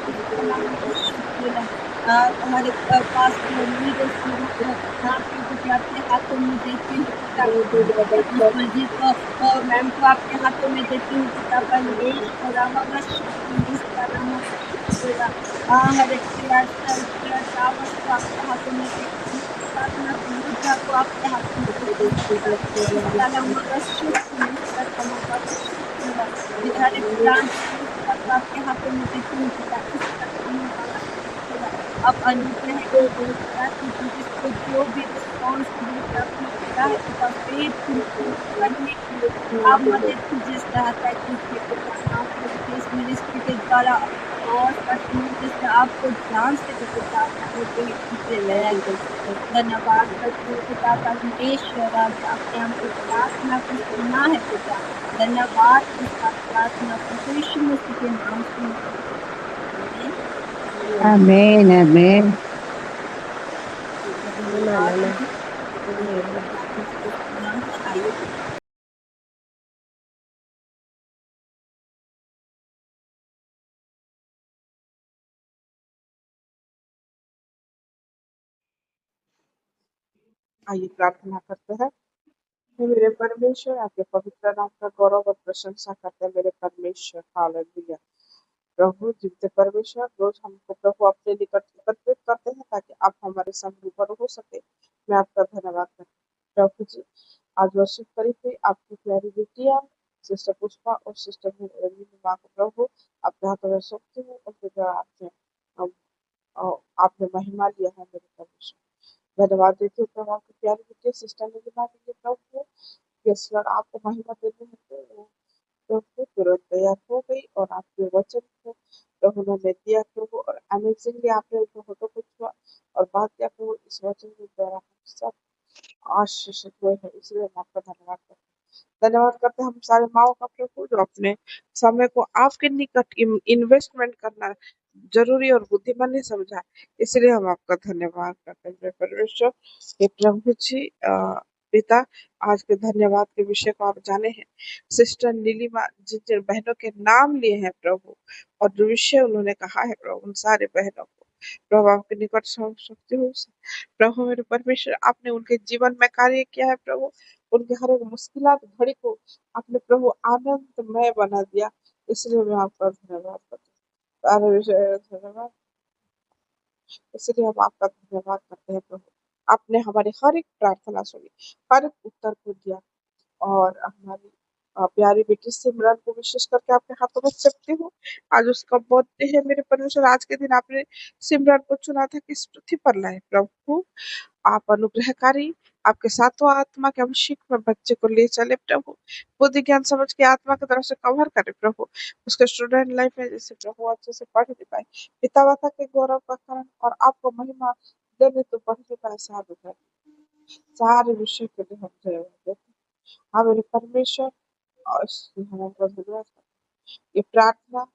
इसका नाम हर एक पास लीडर्स यहाँ प्रभु जी आपके हाथों में देती हूँ पिता जी को मैम को आपके हाथों में देती हूँ पिता परमेश्वर हर एक टावर्स को आपके हाथों में देती हूँ प्रार्थना मुद्रा को आपके हाथों में देती हूँ हर एक ब्रांच को आपके हाथों में देती हूँ पिता अब अनुग्रह जिसको जो भी रिस्पॉन्सिबिलिटी आपने दिया है पिता फेथ करने के लिए आप मदद कीजिए सहायता कीजिए पिता इस मिनिस्ट्री के द्वारा और जैसे आपको ध्यान से पिता धन्यवाद करते हैं पिता परमेश्वर आज आपने हमको प्रार्थना को सुना है पिता धन्यवाद प्रार्थना को यीशु मसीह के नाम से आमीन आमीन आइए प्रार्थना करते हैं। हे मेरे परमेश्वर, आपके पवित्र नाम का गौरव और प्रशंसा करते हैं मेरे परमेश्वर। हालेलुया। प्रभु जीवित परमेश्वर, रोज हमको प्रभु अपने निकट एकत्रित करते हैं ताकि आप हमारे संग रूबरू हो सके। मैं आपका धन्यवाद करती हूँ प्रभु जी। आज वर्षिप करी हुई आपकी प्यारी बेटियां सिस्टर पुष्पा और सिस्टर माँ को प्रभु आपके हाथों में सौंपती हूँ। उनके द्वारा आपने महिमा लिया है मेरे परमेश्वर। धन्यवाद देती हूँ प्रभु आपकी प्यारी बेटी सिस्टर निलिमा के लिए प्रभु। ईश्वर आपको महिमा देते हैं प्रभु तुरंत तैयार हो गई और आपके वचन को प्रभु ने दिया प्रभु और अमेजिंगली आपने उनको होठों को छुआ और बात किया प्रभु। इस वचन के द्वारा हम सब आशीषित हुए हैं, इसलिए हम आपका धन्यवाद करते हैं। धन्यवाद करते हैं हम सारे माओ का प्रभु जो अपने समय को आपके निकट इन्वेस्टमेंट करना जरूरी और बुद्धिमानी समझा, इसलिए हम आपका धन्यवाद करते हैं परमेश्वर। हे प्रभु जी पिता, आज के धन्यवाद के विषय को आप जाने हैं। सिस्टर नीलिमा जिन जिन बहनों के नाम लिए हैं प्रभु और जो विषय उन्होंने कहा है प्रभु, उन सारे बहनों को प्रभु आपके निकट सौंप सकती हूँ। प्रभु मेरे परमेश्वर, आपने उनके जीवन में कार्य किया है प्रभु। उनके हर एक मुश्किलात घड़ी को आपने प्रभु आनंदमय बना दिया, इसलिए मैं आपका धन्यवाद करती हूँ। सारे विषय धन्यवाद, इसलिए हम आपका धन्यवाद करते हैं प्रभु। आपने हमारी हर एक प्रार्थना सुनी, हर एक उत्तर को दिया और हमारी प्यारी बेटी सिमरन को विशेष करके आपके हाथों में सकती हूँ। आज उसका बर्थडे है मेरे परमेश्वर। आज के दिन आपने सिमरन को चुना था कि इस पृथ्वी पर लाए प्रभु। आप अनुग्रहकारी, आपके सातों आत्मा के अभिषेक में बच्चे को ले चले प्रभु। बुद्धि ज्ञान समझ के आत्मा की तरफ से कवर करे प्रभु। उसके स्टूडेंट लाइफ में जैसे प्रभु अच्छे से पढ़ नहीं पाए, पिता माता के गौरव का कारण और आपको महिमा देने तो पढ़ नहीं पाए, सारे विषय के लिए हम धन्यवाद देते हैं। हाँ मेरे परमेश्वर, और हम आपका धन्यवाद करते हैं। ये प्रार्थना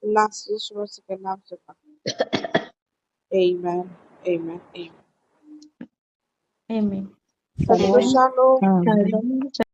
लास्ट यीशु मसीह के नाम से आमीन आमीन आमीन। आमीन। सबको शालोम।